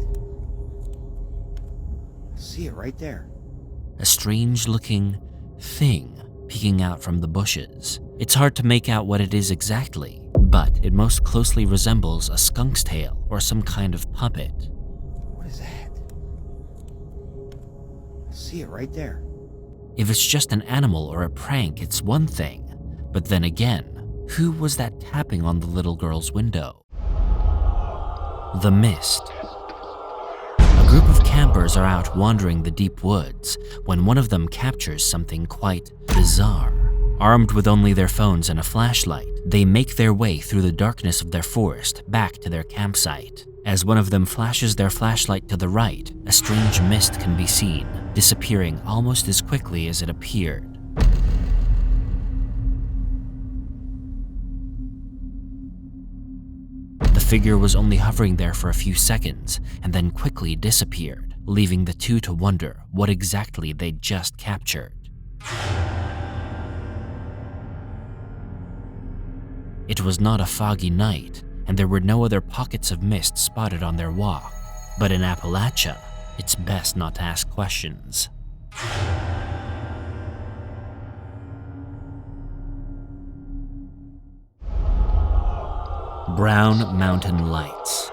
I see it right there. A strange-looking thing peeking out from the bushes. It's hard to make out what it is exactly, but it most closely resembles a skunk's tail or some kind of puppet. What is that? I see it right there. If it's just an animal or a prank, it's one thing, but then again, who was that tapping on the little girl's window? The mist. A group of campers are out wandering the deep woods when one of them captures something quite bizarre. Armed with only their phones and a flashlight, they make their way through the darkness of their forest back to their campsite. As one of them flashes their flashlight to the right, a strange mist can be seen, disappearing almost as quickly as it appeared. The figure was only hovering there for a few seconds and then quickly disappeared, leaving the two to wonder what exactly they'd just captured. It was not a foggy night, and there were no other pockets of mist spotted on their walk. But in Appalachia, it's best not to ask questions. Brown Mountain Lights.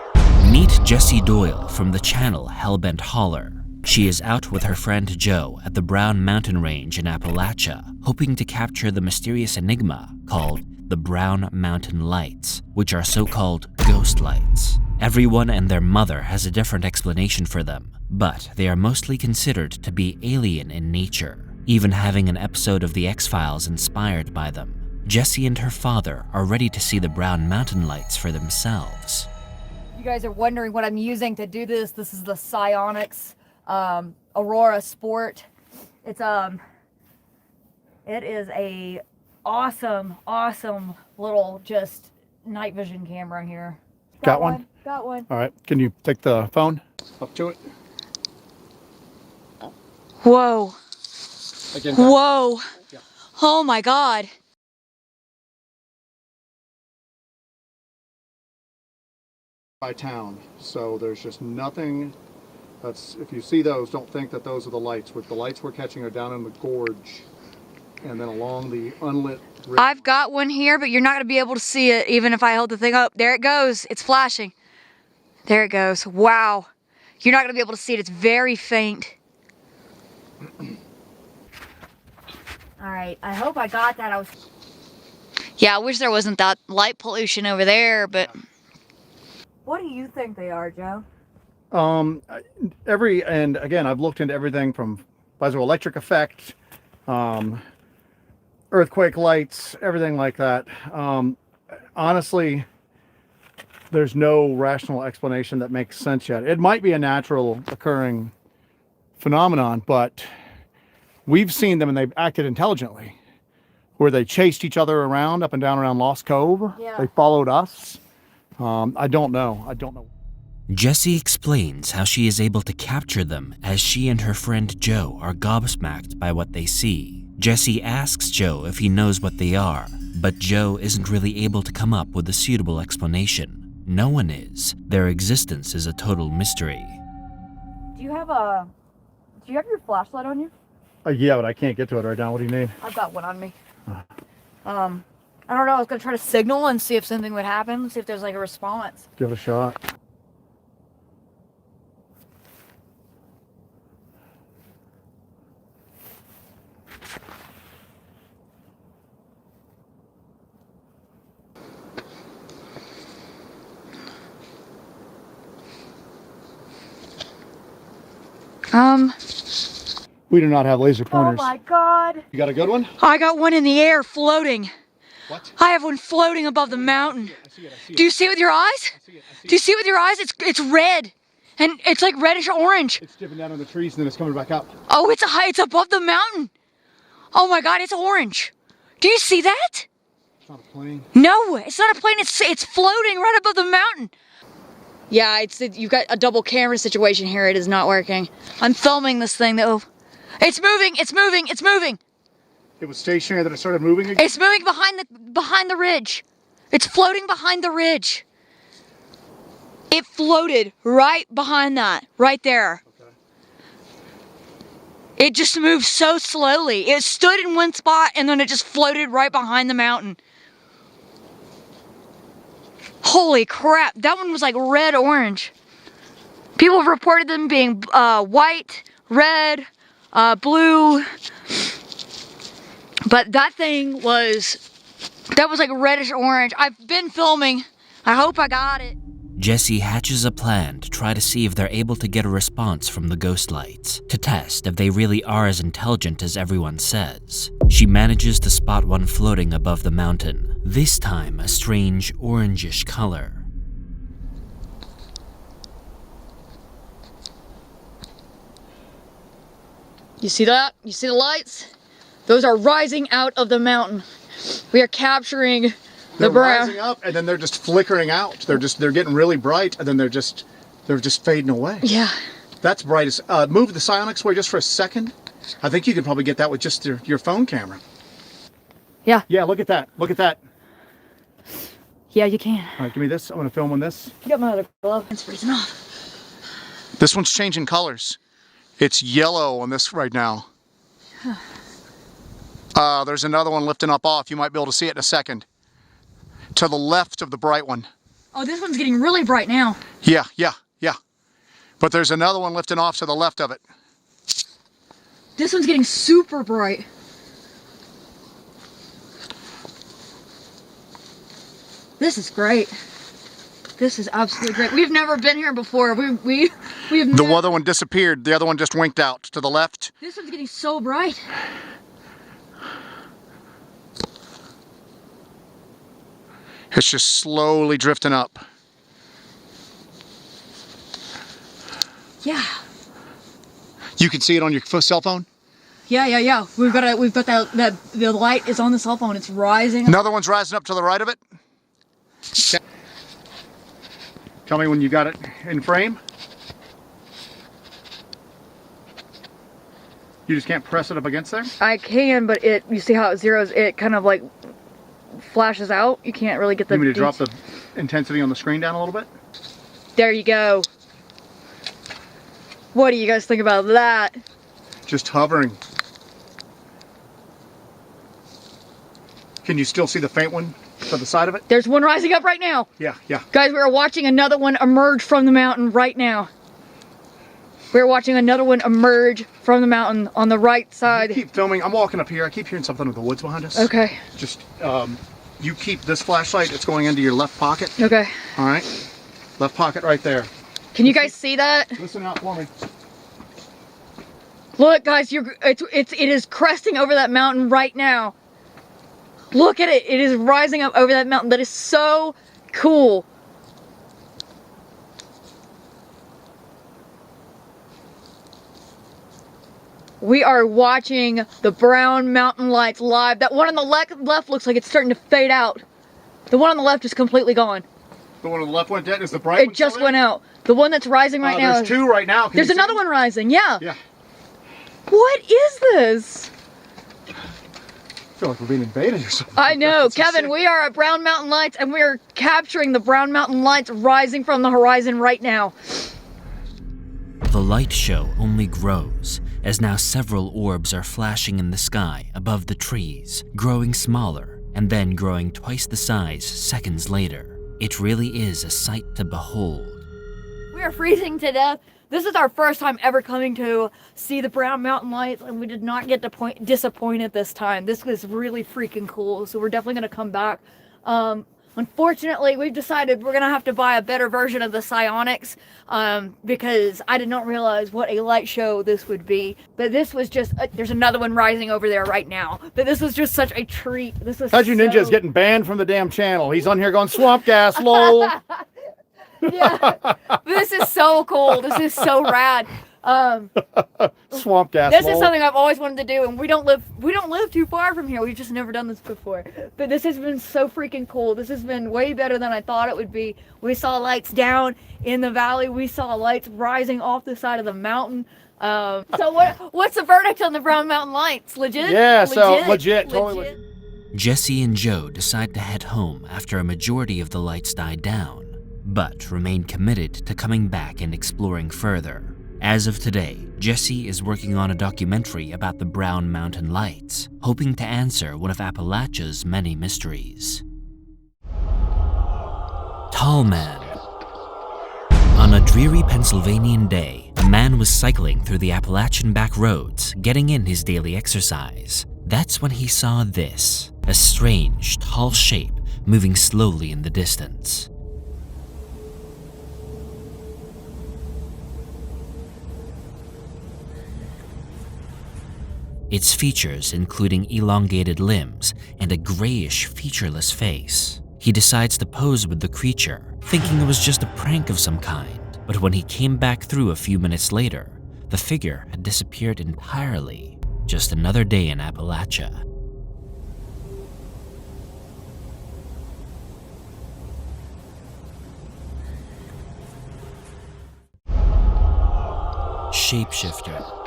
Meet Jessie Doyle from the channel Hellbent Holler. She is out with her friend Joe at the Brown Mountain Range in Appalachia, hoping to capture the mysterious enigma called the Brown Mountain Lights, which are so-called ghost lights. Everyone and their mother has a different explanation for them, but they are mostly considered to be alien in nature, even having an episode of The X-Files inspired by them. Jessie and her father are ready to see the Brown Mountain Lights for themselves. You guys are wondering what I'm using to do this. This is the Psionics Aurora Sport. It is a awesome little just night vision camera here. Got one? Got one. All right, can you take the phone up to it? Whoa. Again, Whoa. Yeah. Oh my God. By town, so there's just nothing. That's, if you see those, don't think that those are the lights. What the lights we're catching are down in the gorge and then along the unlit river. I've got one here, but you're not going to be able to see it even if I hold the thing up. There it goes. It's flashing. There it goes. Wow. You're not going to be able to see it. It's very faint. All right. I hope I got that. Yeah, I wish there wasn't that light pollution over there, but... What do you think they are, Joe? And again, I've looked into everything from piezoelectric effect, earthquake lights, everything like that. Honestly, there's no rational explanation that makes sense yet. It might be a natural occurring phenomenon, but we've seen them and they've acted intelligently, where they chased each other around up and down around Lost Cove. Yeah. They followed us. I don't know. Jessie explains how she is able to capture them as she and her friend Joe are gobsmacked by what they see. Jessie asks Joe if he knows what they are, but Joe isn't really able to come up with a suitable explanation. No one is. Their existence is a total mystery. Do you have your flashlight on you? Yeah, but I can't get to it right now. What do you need? I've got one on me. I don't know, I was gonna try to signal and see if something would happen, see if there's like a response. Give it a shot. We do not have laser pointers. Oh my God. You got a good one? I got one in the air floating. What? I have one floating above the mountain. Do you see it with your eyes? Do you see it with your eyes? It's red. And it's like reddish orange. It's dipping down on the trees and then it's coming back up. Oh, it's above the mountain. Oh my God, it's orange. Do you see that? It's not a plane. No, it's not a plane. It's floating right above the mountain. Yeah, you've got a double camera situation here. It is not working. I'm filming this thing though. It's moving. It's moving. It's moving. It was stationary, then it started moving again? It's moving behind the ridge. It's floating behind the ridge. It floated right behind that, right there. Okay. It just moved so slowly. It stood in one spot and then it just floated right behind the mountain. Holy crap, that one was like red-orange. People have reported them being white, red, blue. But that was like reddish orange. I've been filming. I hope I got it. Jesse hatches a plan to try to see if they're able to get a response from the ghost lights, to test if they really are as intelligent as everyone says. She manages to spot one floating above the mountain, this time a strange orangish color. You see that? You see the lights? Those are rising out of the mountain. We are capturing the brown. They're rising up and then they're just flickering out. They're getting really bright and then they're just fading away. Yeah. That's bright as move the psionics way just for a second. I think you could probably get that with just your phone camera. Yeah. Yeah, look at that. Look at that. Yeah, you can. All right, give me this. I'm gonna film on this. You got my other glove. It's freezing off. This one's changing colors. It's yellow on this right now. There's another one lifting up off. You might be able to see it in a second. To the left of the bright one. Oh, this one's getting really bright now. Yeah. But there's another one lifting off to the left of it. This one's getting super bright. This is great. This is absolutely great. We've never been here before. We have The other one disappeared. The other one just winked out to the left. This one's getting so bright. It's just slowly drifting up. Yeah. You can see it on your cell phone? Yeah. We've got that the light is on the cell phone. It's rising. Another one's rising up to the right of it. Tell me when you got it in frame. You just can't press it up against there? I can, but you see how it zeroes, it kind of like flashes out. You can't really get the... You want me to drop the intensity on the screen down a little bit? There you go. What do you guys think about that? Just hovering. Can you still see the faint one to the side of it? There's one rising up right now. Yeah. Guys, we are watching another one emerge from the mountain right now. We're watching another one emerge from the mountain on the right side. You keep filming. I'm walking up here. I keep hearing something in the woods behind us. Okay. Just, you keep this flashlight. It's going into your left pocket. Okay. All right. Left pocket right there. Can you guys see that? Listen out for me. Look, guys, it is cresting over that mountain right now. Look at it. It is rising up over that mountain. That is so cool. We are watching the brown mountain lights live. That one on the left looks like it's starting to fade out. The one on the left is completely gone. The one on the left went dead? Is the bright one? It just went out. The one that's rising right now. There's two right now. There's another one rising. Yeah. Yeah. What is this? I feel like we're being invaded or something. I know. Kevin, we are at Brown Mountain Lights and we are capturing the Brown Mountain Lights rising from the horizon right now. The light show only grows, as now several orbs are flashing in the sky above the trees, growing smaller and then growing twice the size seconds later. It really is a sight to behold. We are freezing to death. This is our first time ever coming to see the Brown Mountain Lights, and we did not get disappointed this time. This was really freaking cool, so we're definitely going to come back. Unfortunately, we've decided we're going to have to buy a better version of the psionics because I did not realize what a light show this would be. But this was just, there's another one rising over there right now. But this was just such a treat. This was Kaiju Ninja is getting banned from the damn channel. He's on here going, swamp gas, lol. Yeah, this is so cool. This is so rad. Swamp gas. This is something I've always wanted to do, and we don't live too far from here. We've just never done this before. But this has been so freaking cool. This has been way better than I thought it would be. We saw lights down in the valley. We saw lights rising off the side of the mountain. So what's the verdict on the Brown Mountain Lights? Legit? Yeah, legit, totally legit. Jesse and Joe decide to head home after a majority of the lights die down, but remain committed to coming back and exploring further. As of today, Jesse is working on a documentary about the Brown Mountain Lights, hoping to answer one of Appalachia's many mysteries. Tall Man. On a dreary Pennsylvanian day, a man was cycling through the Appalachian back roads, getting in his daily exercise. That's when he saw this, a strange, tall shape moving slowly in the distance. Its features including elongated limbs and a grayish, featureless face. He decides to pose with the creature, thinking it was just a prank of some kind. But when he came back through a few minutes later, the figure had disappeared entirely. Just another day in Appalachia. Shapeshifter.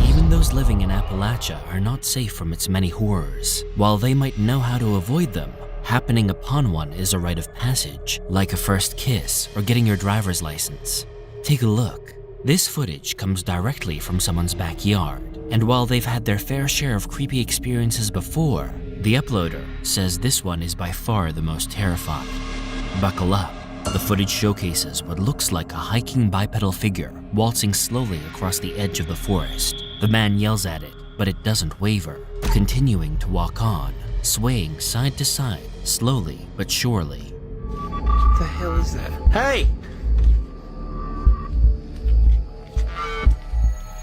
Even those living in Appalachia are not safe from its many horrors. While they might know how to avoid them, happening upon one is a rite of passage, like a first kiss or getting your driver's license. Take a look. This footage comes directly from someone's backyard, and while they've had their fair share of creepy experiences before, the uploader says this one is by far the most terrifying. Buckle up. The footage showcases what looks like a hiking bipedal figure waltzing slowly across the edge of the forest. The man yells at it, but it doesn't waver, continuing to walk on, swaying side to side, slowly but surely. What the hell is that? Hey!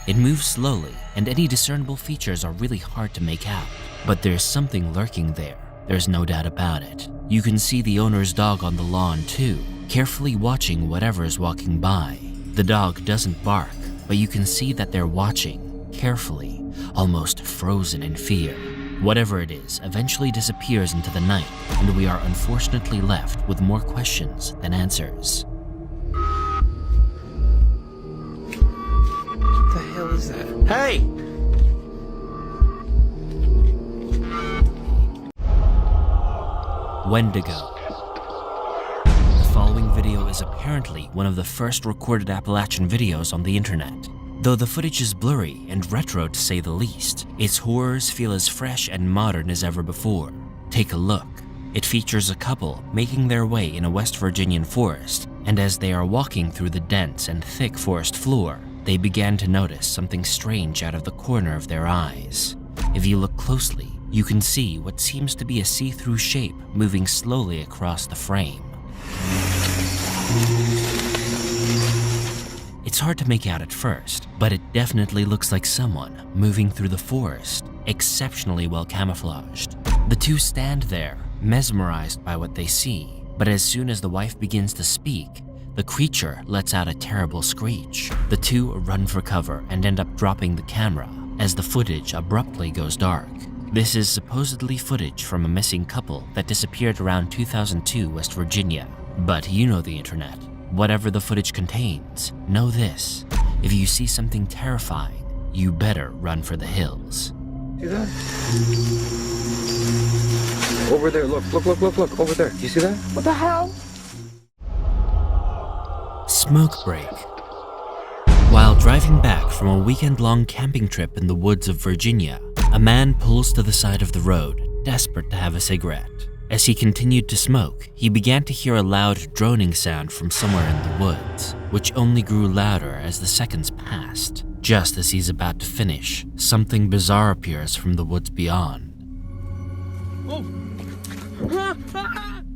It moves slowly, and any discernible features are really hard to make out. But there's something lurking there. There's no doubt about it. You can see the owner's dog on the lawn too, carefully watching whatever's walking by. The dog doesn't bark, but you can see that they're watching, carefully, almost frozen in fear. Whatever it is eventually disappears into the night, and we are unfortunately left with more questions than answers. What the hell is that? Hey! Wendigo. The following video is apparently one of the first recorded Appalachian videos on the internet. Though the footage is blurry and retro to say the least, its horrors feel as fresh and modern as ever before. Take a look. It features a couple making their way in a West Virginian forest, and as they are walking through the dense and thick forest floor, they began to notice something strange out of the corner of their eyes. If you look closely, you can see what seems to be a see-through shape moving slowly across the frame. It's hard to make out at first, but it definitely looks like someone moving through the forest, exceptionally well camouflaged. The two stand there, mesmerized by what they see, but as soon as the wife begins to speak, the creature lets out a terrible screech. The two run for cover and end up dropping the camera as the footage abruptly goes dark. This is supposedly footage from a missing couple that disappeared around 2002 West Virginia. But you know the internet. Whatever the footage contains, know this. If you see something terrifying, you better run for the hills. See that? Over there, look, over there. Do you see that? What the hell? Smoke break. While driving back from a weekend-long camping trip in the woods of Virginia, a man pulls to the side of the road, desperate to have a cigarette. As he continued to smoke, he began to hear a loud droning sound from somewhere in the woods, which only grew louder as the seconds passed. Just as he's about to finish, something bizarre appears from the woods beyond.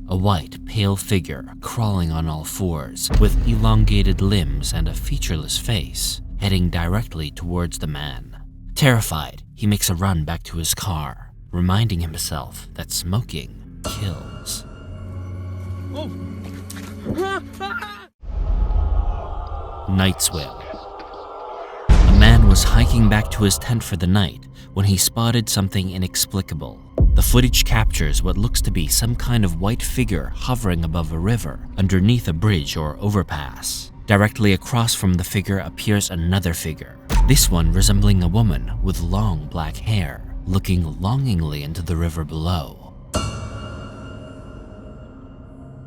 A white, pale figure crawling on all fours, with elongated limbs and a featureless face, heading directly towards the man. Terrified, he makes a run back to his car, reminding himself that smoking kills. Night swim. A man was hiking back to his tent for the night when he spotted something inexplicable. The footage captures what looks to be some kind of white figure hovering above a river underneath a bridge or overpass. Directly across from the figure appears another figure, this one resembling a woman with long black hair, looking longingly into the river below.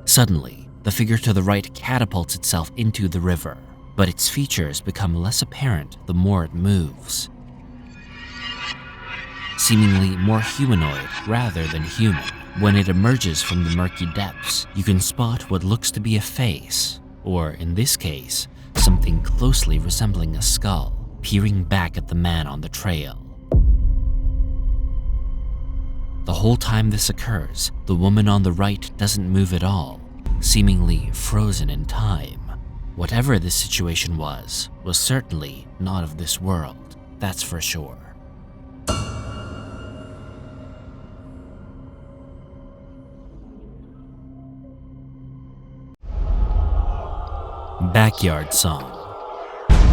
Suddenly, the figure to the right catapults itself into the river, but its features become less apparent the more it moves. Seemingly more humanoid rather than human. When it emerges from the murky depths, you can spot what looks to be a face, or in this case, something closely resembling a skull, peering back at the man on the trail. The whole time this occurs, the woman on the right doesn't move at all, seemingly frozen in time. Whatever this situation was certainly not of this world, that's for sure. Backyard song.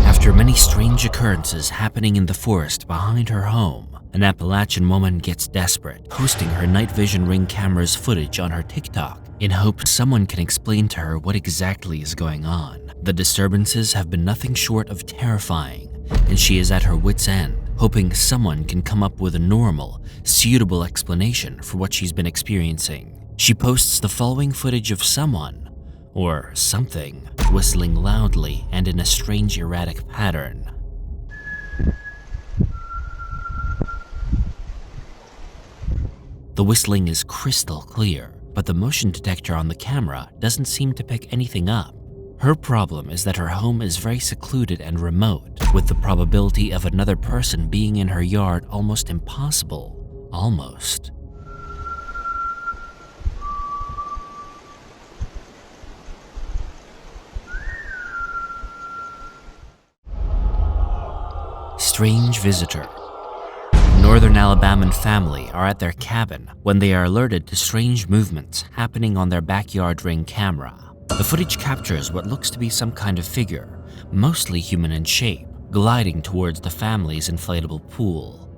After many strange occurrences happening in the forest behind her home, an Appalachian woman gets desperate, posting her night vision ring camera's footage on her TikTok in hope someone can explain to her what exactly is going on. The disturbances have been nothing short of terrifying, and she is at her wit's end, hoping someone can come up with a normal, suitable explanation for what she's been experiencing. She posts the following footage of someone, or something, whistling loudly and in a strange erratic pattern. The whistling is crystal clear, but the motion detector on the camera doesn't seem to pick anything up. Her problem is that her home is very secluded and remote, with the probability of another person being in her yard almost impossible. Almost. Strange visitor. Northern Alabama family are at their cabin when they are alerted to strange movements happening on their backyard ring camera. The footage captures what looks to be some kind of figure, mostly human in shape, gliding towards the family's inflatable pool.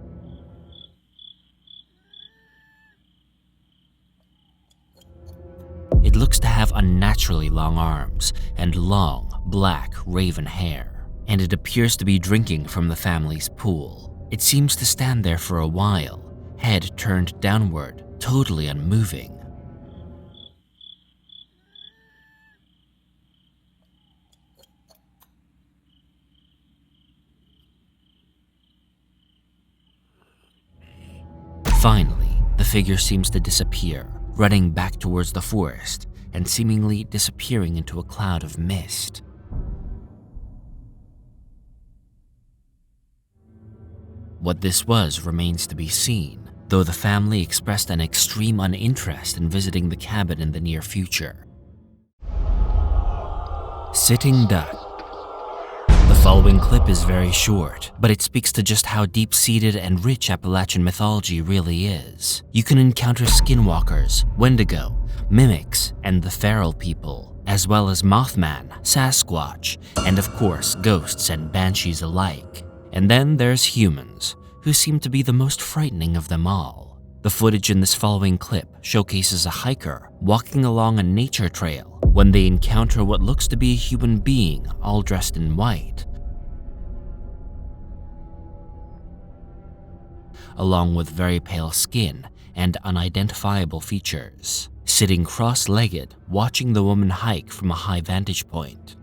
It looks to have unnaturally long arms and long, black, raven hair, and it appears to be drinking from the family's pool. It seems to stand there for a while, head turned downward, totally unmoving. Finally, the figure seems to disappear, running back towards the forest and seemingly disappearing into a cloud of mist. What this was remains to be seen, though the family expressed an extreme uninterest in visiting the cabin in the near future. Sitting duck. The following clip is very short, but it speaks to just how deep-seated and rich Appalachian mythology really is. You can encounter skinwalkers, wendigo, mimics, and the feral people, as well as Mothman, Sasquatch, and of course ghosts and banshees alike. And then there's humans, who seem to be the most frightening of them all. The footage in this following clip showcases a hiker walking along a nature trail when they encounter what looks to be a human being all dressed in white, along with very pale skin and unidentifiable features, sitting cross-legged, watching the woman hike from a high vantage point.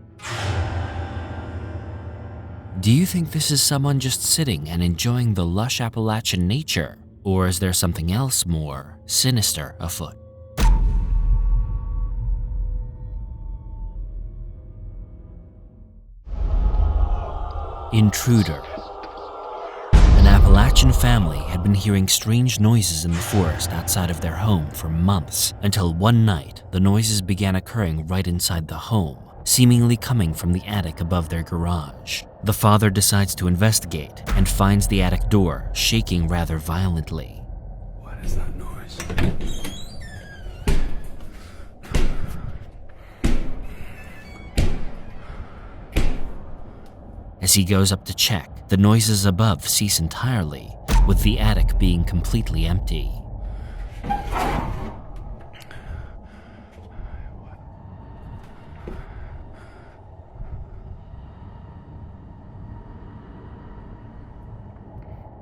Do you think this is someone just sitting and enjoying the lush Appalachian nature, or is there something else more sinister afoot? Intruder. An Appalachian family had been hearing strange noises in the forest outside of their home for months, until one night the noises began occurring right inside the home, seemingly coming from the attic above their garage. The father decides to investigate and finds the attic door shaking rather violently. What is that noise? As he goes up to check, the noises above cease entirely, with the attic being completely empty.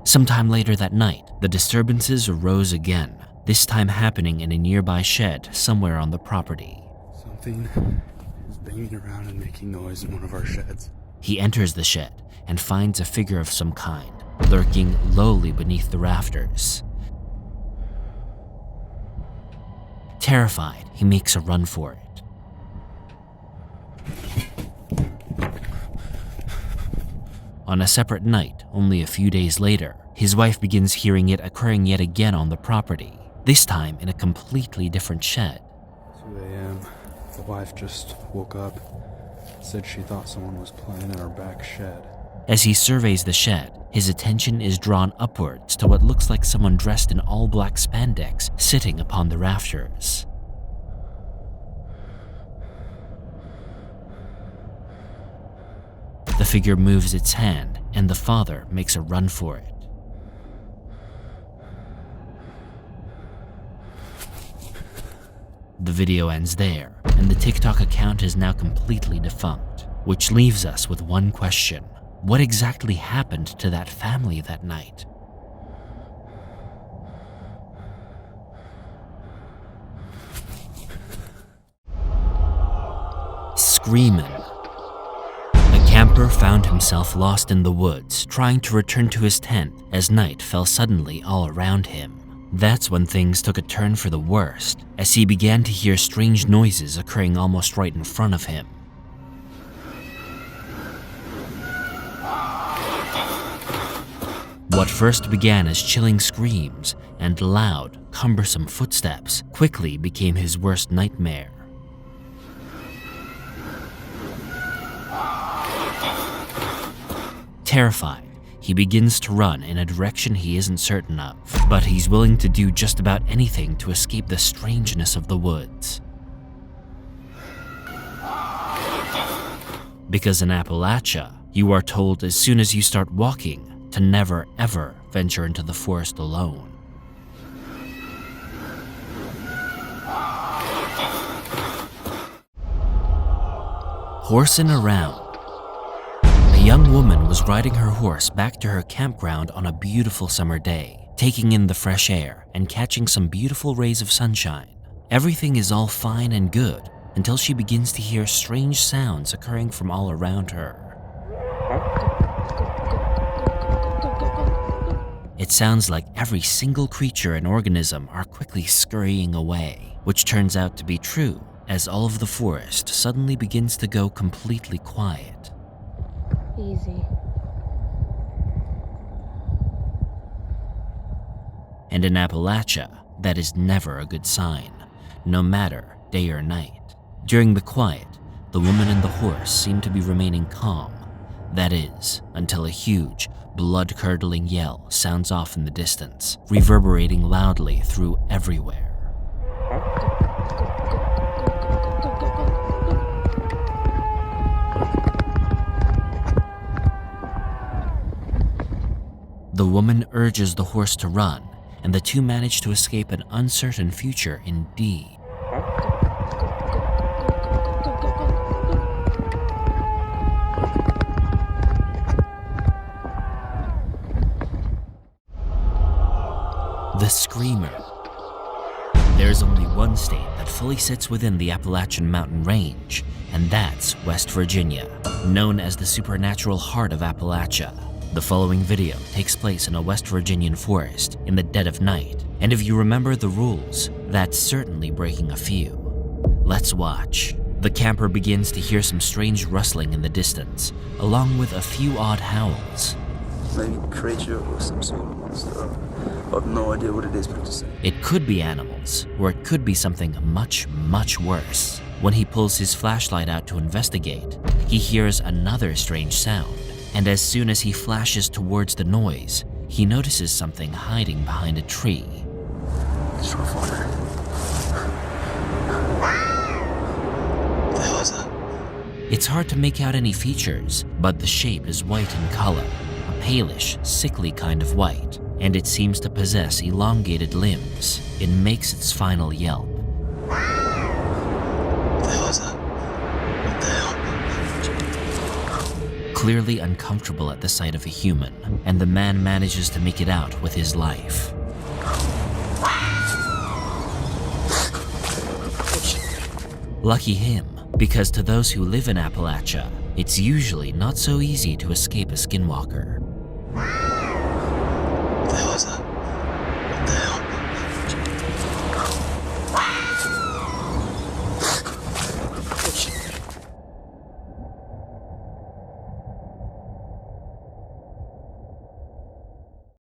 Sometime later that night, the disturbances arose again, this time happening in a nearby shed somewhere on the property. Something is banging around and making noise in one of our sheds. He enters the shed and finds a figure of some kind, lurking lowly beneath the rafters. Terrified, he makes a run for it. On a separate night, only a few days later, his wife begins hearing it occurring yet again on the property, this time in a completely different shed. 2 a.m. The wife just woke up, said she thought someone was playing in our back shed. As he surveys the shed, his attention is drawn upwards to what looks like someone dressed in all black spandex sitting upon the rafters. The figure moves its hand, and the father makes a run for it. The video ends there, and the TikTok account is now completely defunct, which leaves us with one question. What exactly happened to that family that night? Screamin'. The camper found himself lost in the woods, trying to return to his tent as night fell suddenly all around him. That's when things took a turn for the worst, as he began to hear strange noises occurring almost right in front of him. What first began as chilling screams and loud, cumbersome footsteps quickly became his worst nightmare. Terrified, he begins to run in a direction he isn't certain of, but he's willing to do just about anything to escape the strangeness of the woods. Because in Appalachia, you are told as soon as you start walking to never ever venture into the forest alone. Horsing around. A young woman was riding her horse back to her campground on a beautiful summer day, taking in the fresh air and catching some beautiful rays of sunshine. Everything is all fine and good until she begins to hear strange sounds occurring from all around her. It sounds like every single creature and organism are quickly scurrying away, which turns out to be true as all of the forest suddenly begins to go completely quiet. Easy. And in Appalachia, that is never a good sign, no matter day or night. During the quiet, the woman and the horse seem to be remaining calm. That is, until a huge, blood-curdling yell sounds off in the distance, reverberating loudly through everywhere. The woman urges the horse to run, and the two manage to escape an uncertain future indeed. The Screamer. There's only one state that fully sits within the Appalachian mountain range, and that's West Virginia, known as the supernatural heart of Appalachia. The following video takes place in a West Virginian forest in the dead of night, and if you remember the rules, that's certainly breaking a few. Let's watch. The camper begins to hear some strange rustling in the distance, along with a few odd howls. Maybe creature or some sort of monster. I have no idea what it is, but it's... It could be animals, or it could be something much, much worse. When he pulls his flashlight out to investigate, he hears another strange sound. And as soon as he flashes towards the noise, he notices something hiding behind a tree. It's on fire. What the hell is that? It's hard to make out any features, but the shape is white in color, a palish, sickly kind of white, and it seems to possess elongated limbs. It makes its final yelp. What the hell is that? What the hell? Clearly uncomfortable at the sight of a human, and the man manages to make it out with his life. Lucky him, because to those who live in Appalachia, it's usually not so easy to escape a skinwalker. What the hell is that?